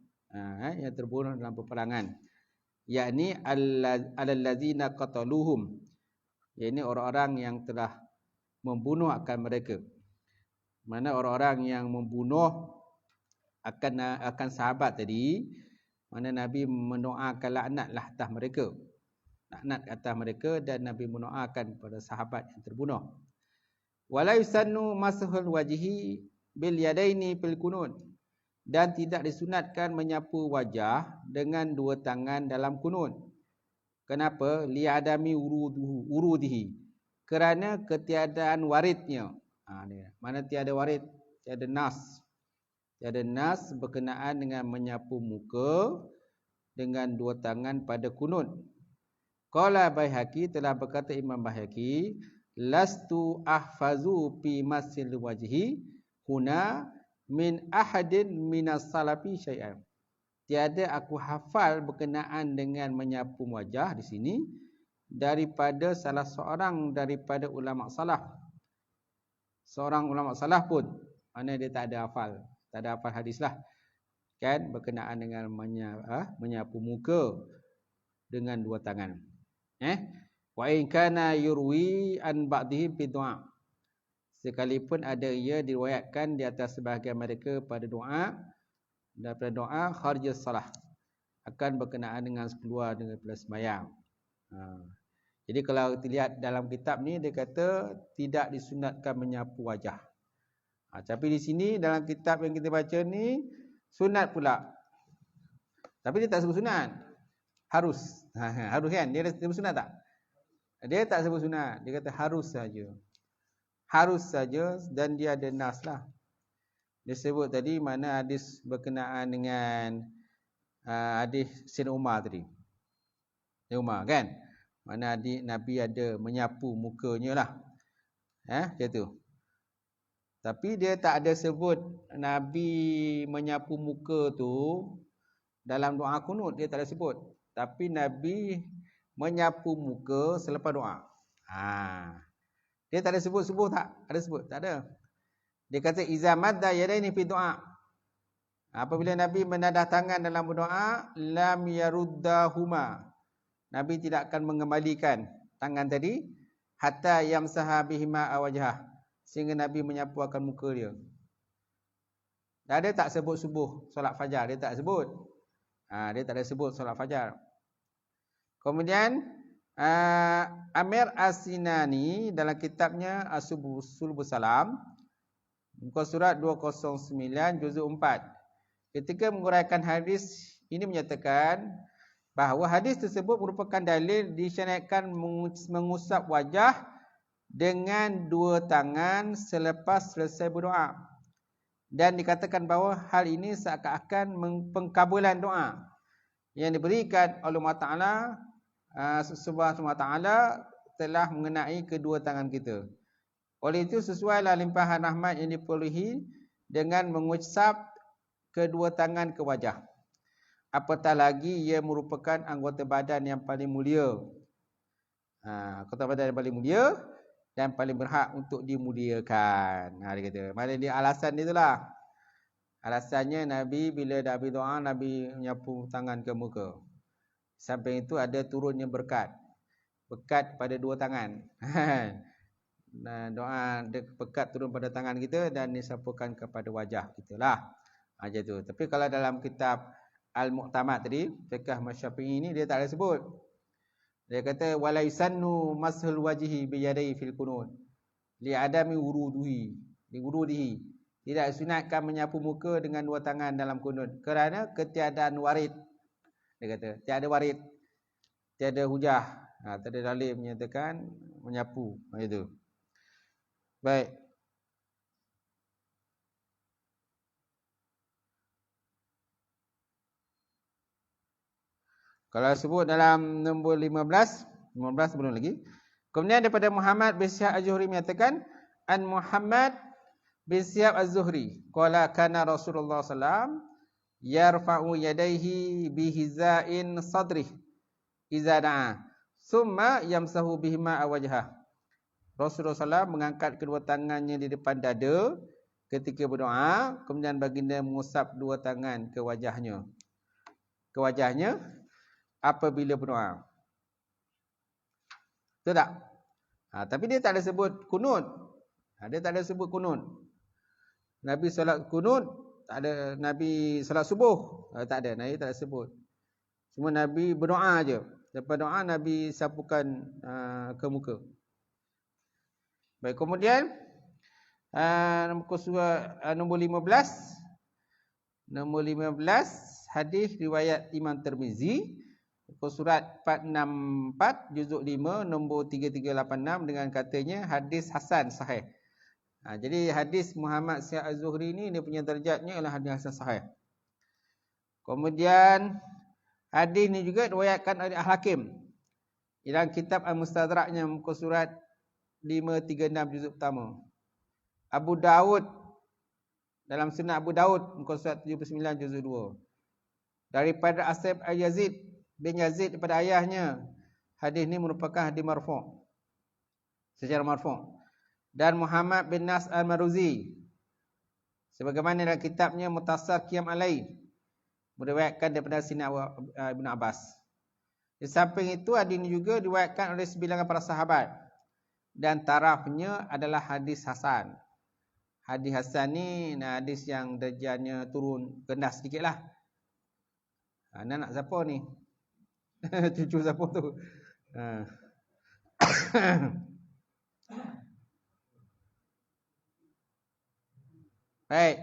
yang terbunuh dalam peperangan, yakni allazina qataluhum, yakni orang-orang yang telah membunuh akan mereka. Mana orang-orang yang membunuh akan sahabat tadi, mana Nabi mendoakan laknatlah atas mereka, laknat atas mereka, dan Nabi mendoakan pada sahabat yang terbunuh. Wala yusannu masahul wajhi bil yadaini fil kunut, dan tidak disunatkan menyapu wajah dengan dua tangan dalam kunut. Kenapa? Li'adami urudihi, kerana ketiadaan waridnya. Mana tiada warid, tiada nas berkenaan dengan menyapu muka dengan dua tangan pada kunut. Qala Baihaqi, telah berkata Imam Baihaqi, lastu ahfazu fi masil wajhi huna min ahadin minas salafi syai'an. Tiada aku hafal berkenaan dengan menyapu wajah di sini daripada salah seorang daripada ulama salaf. Seorang ulama salaf pun, mana dia tak ada hafal hadis lah, kan, berkenaan dengan menyapu muka dengan dua tangan. Wa in kana yurwi an ba'dihim fi du'a, sekalipun ada ia diriwayatkan di atas sebahagian mereka pada doa, daripada doa kharijus salah, akan berkenaan dengan keluar daripada sembahyang. Jadi kalau kita lihat dalam kitab ni, dia kata tidak disunatkan menyapu wajah. Tapi di sini dalam kitab yang kita baca ni, Sunat pula. Tapi dia tak sebut sunat. Harus. Harus kan? Dia sebut sunat tak? Dia tak sebut sunat. Dia kata harus saja. Harus saja dan dia ada nas lah. Dia sebut tadi mana hadis berkenaan dengan hadis Sayyidina Umar tadi. Sayyidina Umar kan? Mana Nabi ada menyapu mukanya lah. Macam tu. Tapi dia tak ada sebut Nabi menyapu muka tu dalam doa kunut, dia tak ada sebut. Tapi Nabi menyapu muka selepas doa. Dia tak ada sebut subuh tak? Ada sebut? Tak ada. Dia kata iza madda yadaini fi doa. Apabila Nabi menadah tangan dalam berdoa, lam yaruddahuma. Nabi tidak akan mengembalikan tangan tadi hatta yamsaha bihima awajhah. Sehingga Nabi menyapu akan muka dia. Dan dia tak sebut subuh, solat fajar. Dia tak sebut. Dia tak ada sebut solat fajar. Kemudian, Amir As-Sinani dalam kitabnya As-Sulbus Salam, muka surat 209, juzuk 4. Ketika menguraikan hadis, ini menyatakan bahawa hadis tersebut merupakan dalil disyariatkan mengusap wajah dengan dua tangan selepas selesai berdoa. Dan dikatakan bahawa hal ini seakan-akan pengkabulan doa yang diberikan oleh Allah Ta'ala, Subhanahu Wa Ta'ala telah mengenai kedua tangan kita. Oleh itu sesuailah limpahan rahmat yang diperolehi dengan mengusap kedua tangan ke wajah. Apatah lagi ia merupakan anggota badan yang paling mulia. Anggota badan yang paling mulia dan paling berhak untuk dimuliakan. Dia kata. Mana dia alasan dia itulah. Alasannya Nabi bila dah habis doa, Nabi menyapu tangan ke muka. Sampai itu ada turunnya berkat. Berkat pada dua tangan. Doa berkat turun pada tangan kita dan disapukan kepada wajah kita lah. Macam tu. Tapi kalau dalam kitab Al-Mu'tamad tadi, fiqh Syafi'i ini dia tak ada sebut. Dia kata wala yusannu mashul wajhi bi yadayhi fil qunut li adami wurudihi li wurudihi. Tidak sunatkan menyapu muka dengan dua tangan dalam kunut kerana ketiadaan warid. Dia kata tiada warid, tiada hujah, tiada dalil menyatakan menyapu macam itu. Baik. Kalau sebut dalam nombor 15 belum lagi. Kemudian daripada Muhammad bin Syihab Az-Zuhri menyatakan an Muhammad bin Syihab Az-Zuhri qala kana Rasulullah sallam yarfa'u yadayhi bihizain sadrih iza da'a summa yamsahu bihima awajhah. Rasulullah sallam mengangkat kedua tangannya di depan dada ketika berdoa, kemudian baginda mengusap dua tangan ke wajahnya. Apabila berdoa. Betul tak? Tapi dia tak ada sebut kunut. Dia tak ada sebut kunut. Nabi solat kunut, tak ada. Nabi solat subuh, tak ada. Nabi tak ada sebut. Cuma Nabi berdoa aja. Lepas doa, Nabi sapukan ke muka. Baik, kemudian nombor 15. Nombor 15, hadis riwayat Imam Tirmizi. Surat 464 juzuk 5 nombor 3386 dengan katanya hadis hasan sahih. Jadi hadis Muhammad Syihab Az-Zuhri ni dia punya darjatnya ialah hadis hasan sahih. Kemudian hadis ni juga diriwayatkan oleh Al-Hakim dalam kitab Al-Mustadraknya muka surat 536 juzuk pertama. Abu Daud dalam Sunan Abu Daud muka surat 79 juzuk 2. Daripada Asib Al-Yazid bin Yazid daripada ayahnya. Hadis ini merupakan hadis marfu'. Secara marfu'. Dan Muhammad bin Nas Al-Maruzi sebagaimana dalam kitabnya Mutasar Qiyam Alai meriwayatkan daripada Sina Ibn Abbas. Di samping itu hadis ini juga diriwayatkan oleh sebilangan para sahabat dan tarafnya adalah hadis hasan. Hadis hasan ni hadis yang darjahnya turun rendah sedikitlah. Anak siapa ni? Cucu siapa tu? Baik.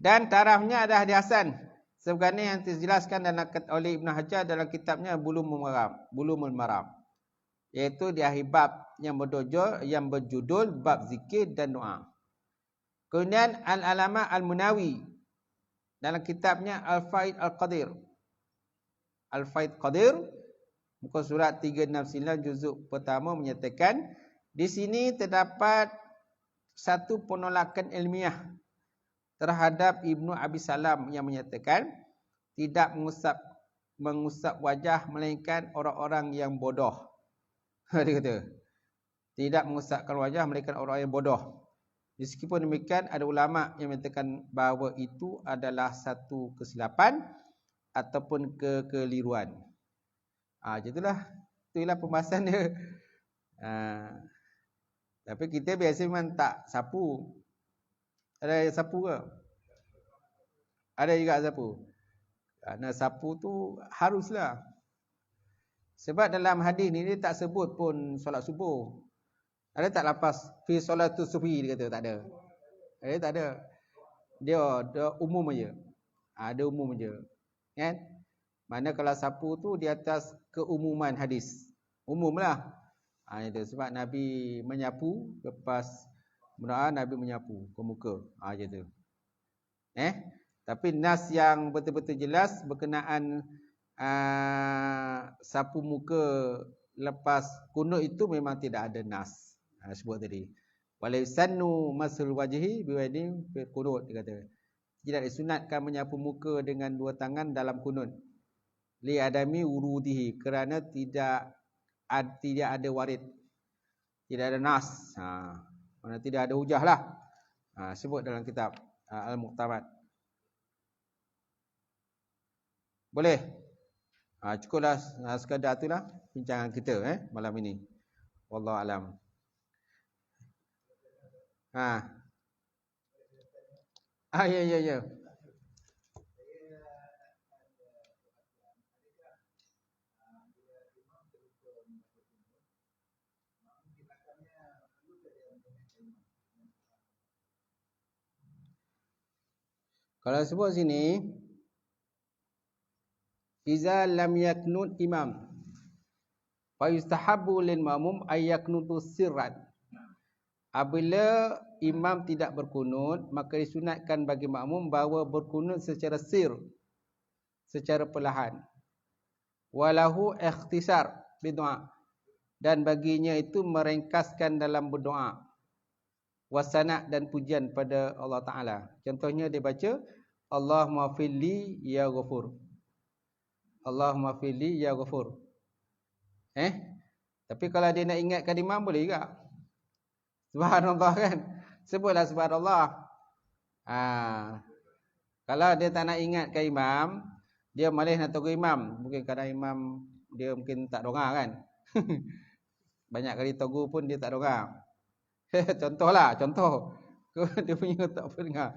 Dan tarafnya ada hadis hasan. Sebagaimana yang dijelaskan oleh Ibn Hajar dalam kitabnya Bulumul Maram. Iaitu di akhir bab yang berjudul bab zikir dan doa. Kemudian Al-Alama Al-Munawi dalam kitabnya Al-Faid Al-Qadir. Al-Faid Qadir muka surat 369 juzuk pertama menyatakan di sini terdapat satu penolakan ilmiah terhadap Ibnu Abi Salam yang menyatakan tidak mengusap wajah melainkan orang-orang yang bodoh. Dia kata tidak mengusapkan wajah melainkan orang yang bodoh. Meskipun demikian ada ulama yang menyatakan bahawa itu adalah satu kesilapan ataupun kekeliruan. Itulah pembahasan dia. Tapi kita biasa memang tak sapu. Ada yang sapu ke? Ada juga sapu. Kerana sapu tu haruslah. Sebab dalam hadis ni dia tak sebut pun solat subuh. Ada tak lapas fi solatus subhi dia kata tak ada. Tak ada. Dia umum aja. Ada umum aja. Kan? Mana kalau sapu tu di atas keumuman hadis. Umumlah. Itu sebab Nabi menyapu lepas berdoa Nabi menyapu ke muka. Macam tu. Tapi nas yang betul-betul jelas berkenaan sapu muka lepas kunut itu memang tidak ada nas. Sebut tadi. Walaisannu masul wajhi biwadin fil kunut dia kata. Tidak disunatkan menyapu muka dengan dua tangan dalam kunut. Li adami wurudihi kerana tidak ada warid. Tidak ada nas. Mana tidak ada hujah lah. Sebut dalam kitab Al-Muqtamad. Boleh? Cukuplah sekadar itulah bincangan kita malam ini. Wallahu alam. Ya. Kalau sebut sini iza lam yaknut imam fa yustahabbu lil ma'mum ay yaknutu sirran. Apabila imam tidak berkunut maka disunatkan bagi makmum bahawa berkunut secara sir, secara perlahan. Walahu ikhtisar berdoa dan baginya itu meringkaskan dalam berdoa. Wasana' dan pujian pada Allah Ta'ala. Contohnya dia baca Allahumma firli ya ghafur. Allahumma firli ya ghafur. Tapi kalau dia nak ingatkan imam boleh juga. Subhanallah kan. Sebutlah subhanallah. Kalau dia tak nak ingatkan imam, dia malah nak tunggu imam. Mungkin kadang imam dia mungkin tak dongah kan. Banyak kali tunggu pun dia tak dongah. Contoh. Dia punya tak dengar.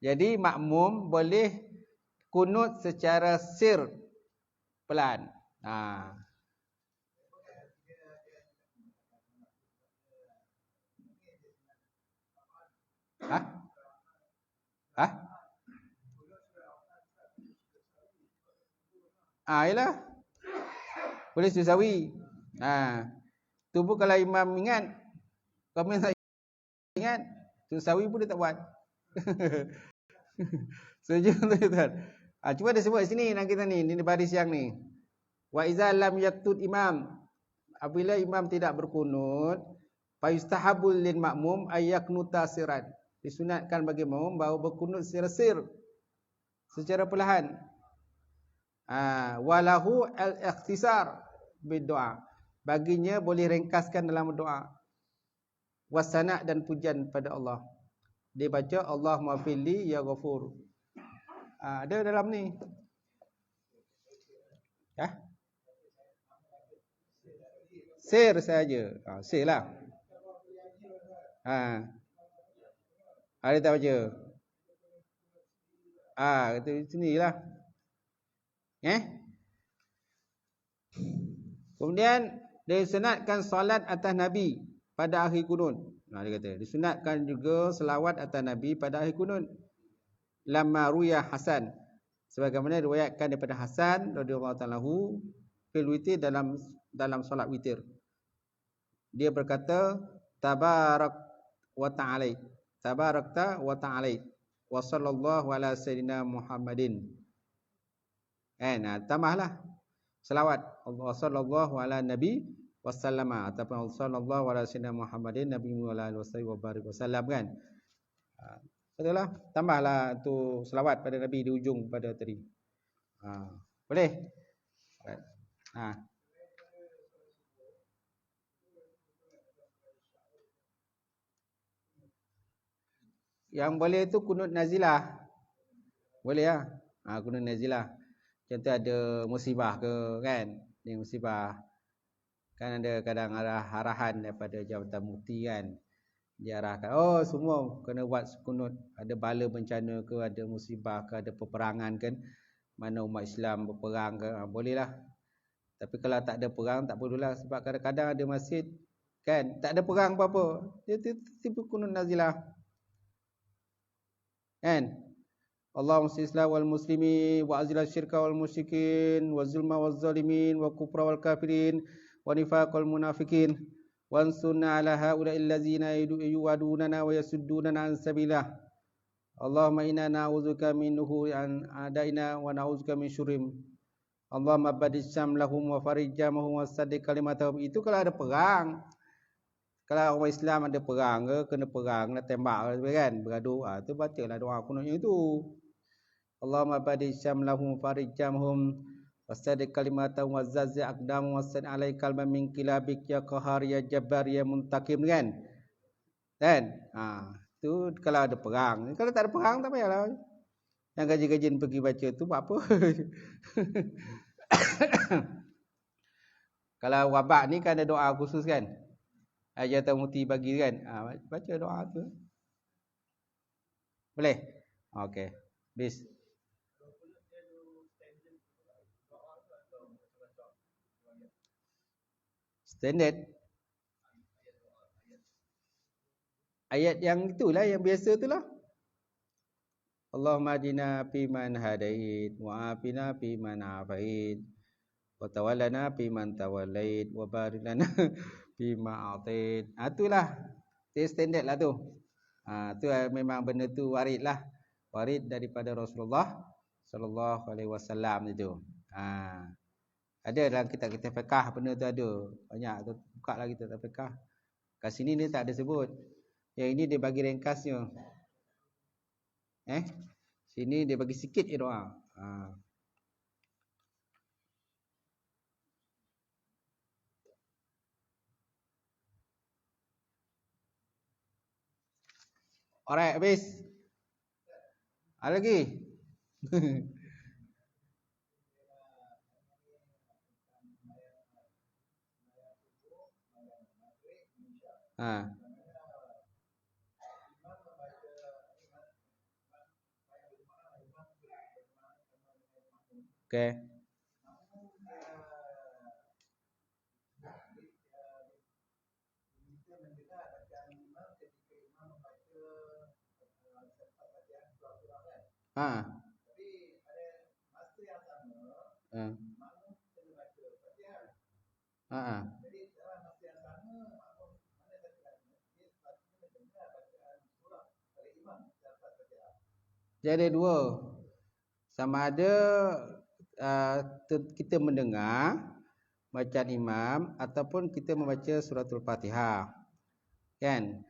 Jadi makmum boleh kunut secara sir pelan. Yalah. Boleh susawi. Tu pun kalau imam ingat. Kalau tak ingat, susawi pun dia tak buat. Setuju tuan. Cuba dia sebut sini dalam kita ni baris yang ni. Wa iza lam yaktut imam. Apabila imam tidak berkunut, fa yustahabul lil makmum ayyaknuta siran. Disunatkan bagi makmum bahawa berkunut secara sir, secara perlahan. Walahu al-ikhtisar berdoa. Baginya boleh ringkaskan dalam doa. Wasana' dan pujian pada Allah. Dia baca Allahumma firli ya ghafur. Ada dalam ni. Sir saja. Sir lah. Ada tak baca? Kata sinilah. Kemudian disunatkan solat atas Nabi pada akhir kunut. Dia kata disunatkan juga selawat atas Nabi pada akhir kunut. lamma ruya Hasan, sebagaimana riwayatkan daripada Hasan radhiyallahu ta'ala anhu fil witir, dalam solat witir. Dia berkata, tabarak wa ta'alait, tabarakta wa ta'alait, wa sallallahu ala sayyidina Muhammadin. Tambahlah selawat, Allah sallallahu ala nabi wasallama, ataupun sallallahu ala sayyidina Muhammadin nabi wa ala alihi wasallam kan. Betul lah, tambahlah tu selawat pada nabi di ujung pada tadi. Boleh. Yang boleh tu kunut nazilah. Boleh lah. Kunut nazilah. Contoh ada musibah ke kan. Ni musibah. Kan ada kadang arahan daripada Jabatan Mufti kan. Dia arahkan, semua kena buat kunut. Ada bala bencana ke, ada musibah ke, ada peperangan kan. Mana umat Islam berperang ke. Boleh lah. Tapi kalau tak ada perang, tak perlulah. Sebab kadang-kadang ada masjid kan, tak ada perang apa-apa. Dia tiba kunut nazilah. Kan? Allahumma salli wal muslimi wa azil syirka wal musyrikin wa zulma wal zalimin wa kufra wal kafirin wa nifaqal munafikin wa ansurna ala haula'il ladzina yuwadunana wa yasuddunana an sabilillah. Allahumma inna na'udzubika min nuhuri an adaina wa na'udzubika min syurrim. Allahumma badis syamlahum wa farijamahum wa saddiq kalimatahum. Itu kalau ada perang. Kalau orang Islam ada perang ke, kena perang, nak tembak kan, bergaduh, tu bacalah doa kunutnya itu. Allahumma badis syamlahum wa farijamahum wa saddiq kalimatahum wa zazzi aqdamahum wa sad alai kalban min kilabik ya qahar ya jabbar ya muntakim kan. Tu kalau ada perang. Kalau tak ada perang tak payahlah. Yang gaji-gajian pergi baca tu buat apa? Kalau wabak ni kan ada doa khusus kan. Jabatan Mufti bagi kan. Baca doa tu. Boleh? Okey. Bis. Standard. Ayat yang itulah, yang biasa itulah. Allahumma adina fiman hadait wa afina fiman afait wa tawallana fiman tawallait wa barik lana fima atait. Itulah standard lah tu. Tu memang benda tu warid lah. Warid daripada Rasulullah sallallahu alaihi wasallam itu. Ada dalam kitab-kitab fiqh benda tu ada. Banyak tu, buka lagi kitab fiqh. Kat sini dia tak ada sebut. Yang ini dia bagi ringkasnya. Sini dia bagi sikit je doa. Alright, habis. Ada lagi? Okey. Tapi ada masa yang sama, makmum kena baca Fatihah. Jadi dalam masa yang sama, makmum mana laki-laki dia sepatutnya mendengar bacaan surah oleh imam dapat Fatihah. Jadi dua. Sama ada kita mendengar bacaan imam ataupun kita membaca suratul Fatihah. Kan?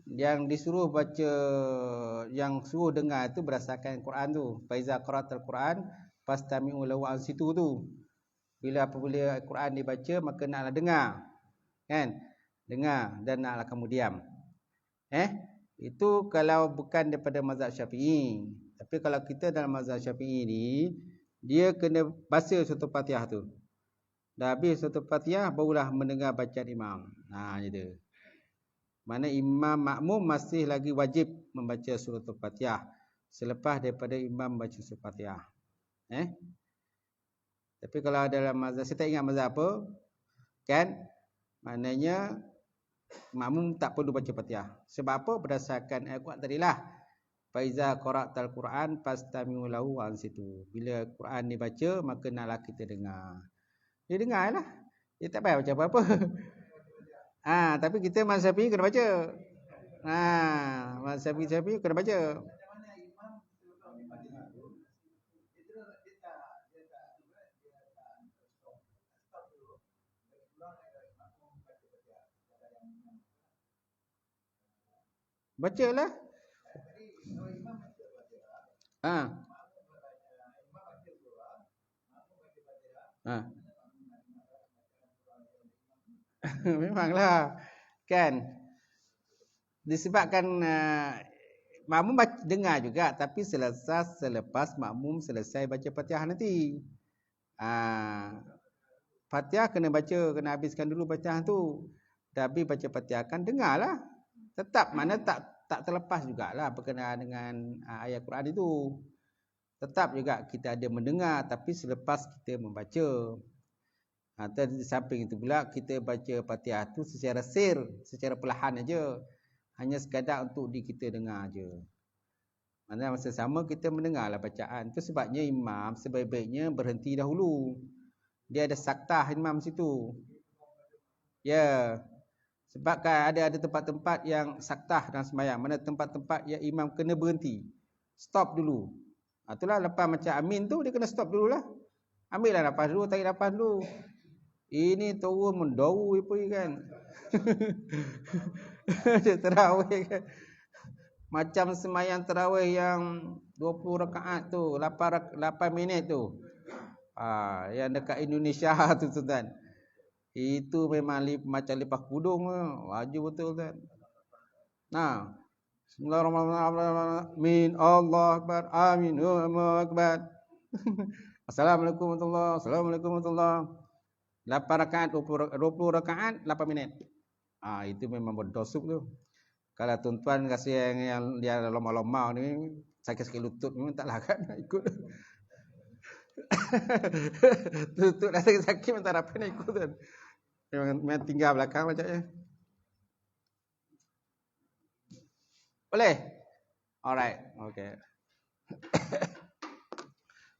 Yang disuruh baca, yang suruh dengar itu berdasarkan Quran tu. Faiza qara'atal Quran fastami'u lahu ansitu tu. Bila apabila Quran dibaca maka naklah dengar. Kan? Dengar dan naklah kamu diam. Itu kalau bukan daripada mazhab Syafi'i. Tapi kalau kita dalam mazhab Syafi'i ni, dia kena baca suratul Fatihah tu. Dah habis suratul Fatihah barulah mendengar bacaan imam. Gitu. Mana imam makmum masih lagi wajib membaca suratul Fatihah selepas daripada imam baca suratul Fatihah. Tapi kalau dalam mazhab, saya tak ingat mazhab apa, kan? Maknanya makmum tak perlu baca Fatihah. Sebab apa? Berdasarkan ayat Quran tadilah. Faiza qara'tal Quran fastami'u lahu ansitu. Bila Quran dibaca maka naklah kita dengar. Dia dengarlah. Dia tak payah baca apa-apa. Tapi kita mazhab Syafi'i kena baca. Mazhab Syafi'i kena baca. Bacalah. Memanglah. Kan? Disebabkan makmum dengar juga, tapi selepas makmum selesai baca Fatihah nanti. Fatihah kena baca, kena habiskan dulu bacaan tu. Tapi baca Fatihah kan dengarlah. Tetap mana tak terlepas jugalah berkenaan dengan ayat Quran itu. Tetap juga kita ada mendengar, tapi selepas kita membaca. Di samping itu pula kita baca Fatihah tu secara secara perlahan aja. Hanya sekadar untuk kita dengar aja. Maksudnya masa sama kita mendengarlah bacaan. Itu sebabnya imam sebaik-baiknya berhenti dahulu. Dia ada saktah imam situ. Ya. Sebab kan ada tempat-tempat yang saktah dalam sembahyang. Mana tempat-tempat yang imam kena berhenti. Stop dulu. Itulah lepas macam amin tu dia kena stop dululah. Ambillah nafas dulu, tarik nafas dulu. Ini turun mendau apa kan. Dia tarawih kan. Macam sembahyang tarawih yang 20 rakaat tu, 8 minit tu. Yang dekat Indonesia tu tuan. Itu memang macam lipas kudung tu. Laju betul tuan. Bismillahirrahmanirrahim. Min Allah akbar. Amin. Allahu akbar. Assalamualaikum warahmatullahi wabarakatuh. Assalamualaikum warahmatullahi wabarakatuh. 8 rakaat 20 rakaat 8 minit. Itu memang berdosuk tu. Kalau tuan-tuan kasih yang dia lomba-lomba ni sakit-sakit lutut memang tak larat nak ikut. Lutut dah sakit memang tak dapat nak ikut tuan. Memang tinggal belakang macamnya. Boleh? Alright. Okay.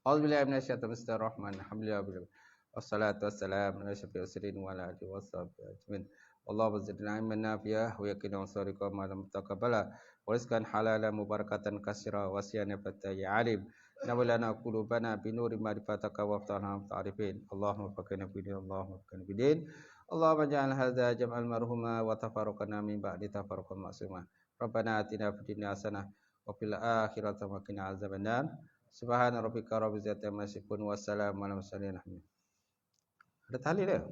Auzubillahi minasyaitonir rajim. Alhamdulillah. Wassalatu wassalamu ala asyrafil mursalin wa ala alihi washabbihi ajmain. Allahumma zidna ilman nafi'ah wa yaqina wasariqa ma lam taqabbala wa rizqan halalan mubarakatan katsira wa siyana fataya alim. Nawlana qulubana bi nuri ma'rifataka wa ftahna ta'rifin. Allahumma faqina fi din, Allahumma faqina fi din. Allahumma ja'al hadza jam'al marhuma wa tafarraqana min ba'di tafarruqan ma'suma. Rabbana atina fid dunya hasanah wa fil akhirati wa qina azabannar. Subhana rabbika rabbil izzati amma yasifun wa salamun alal mursalin. Ada tali dia?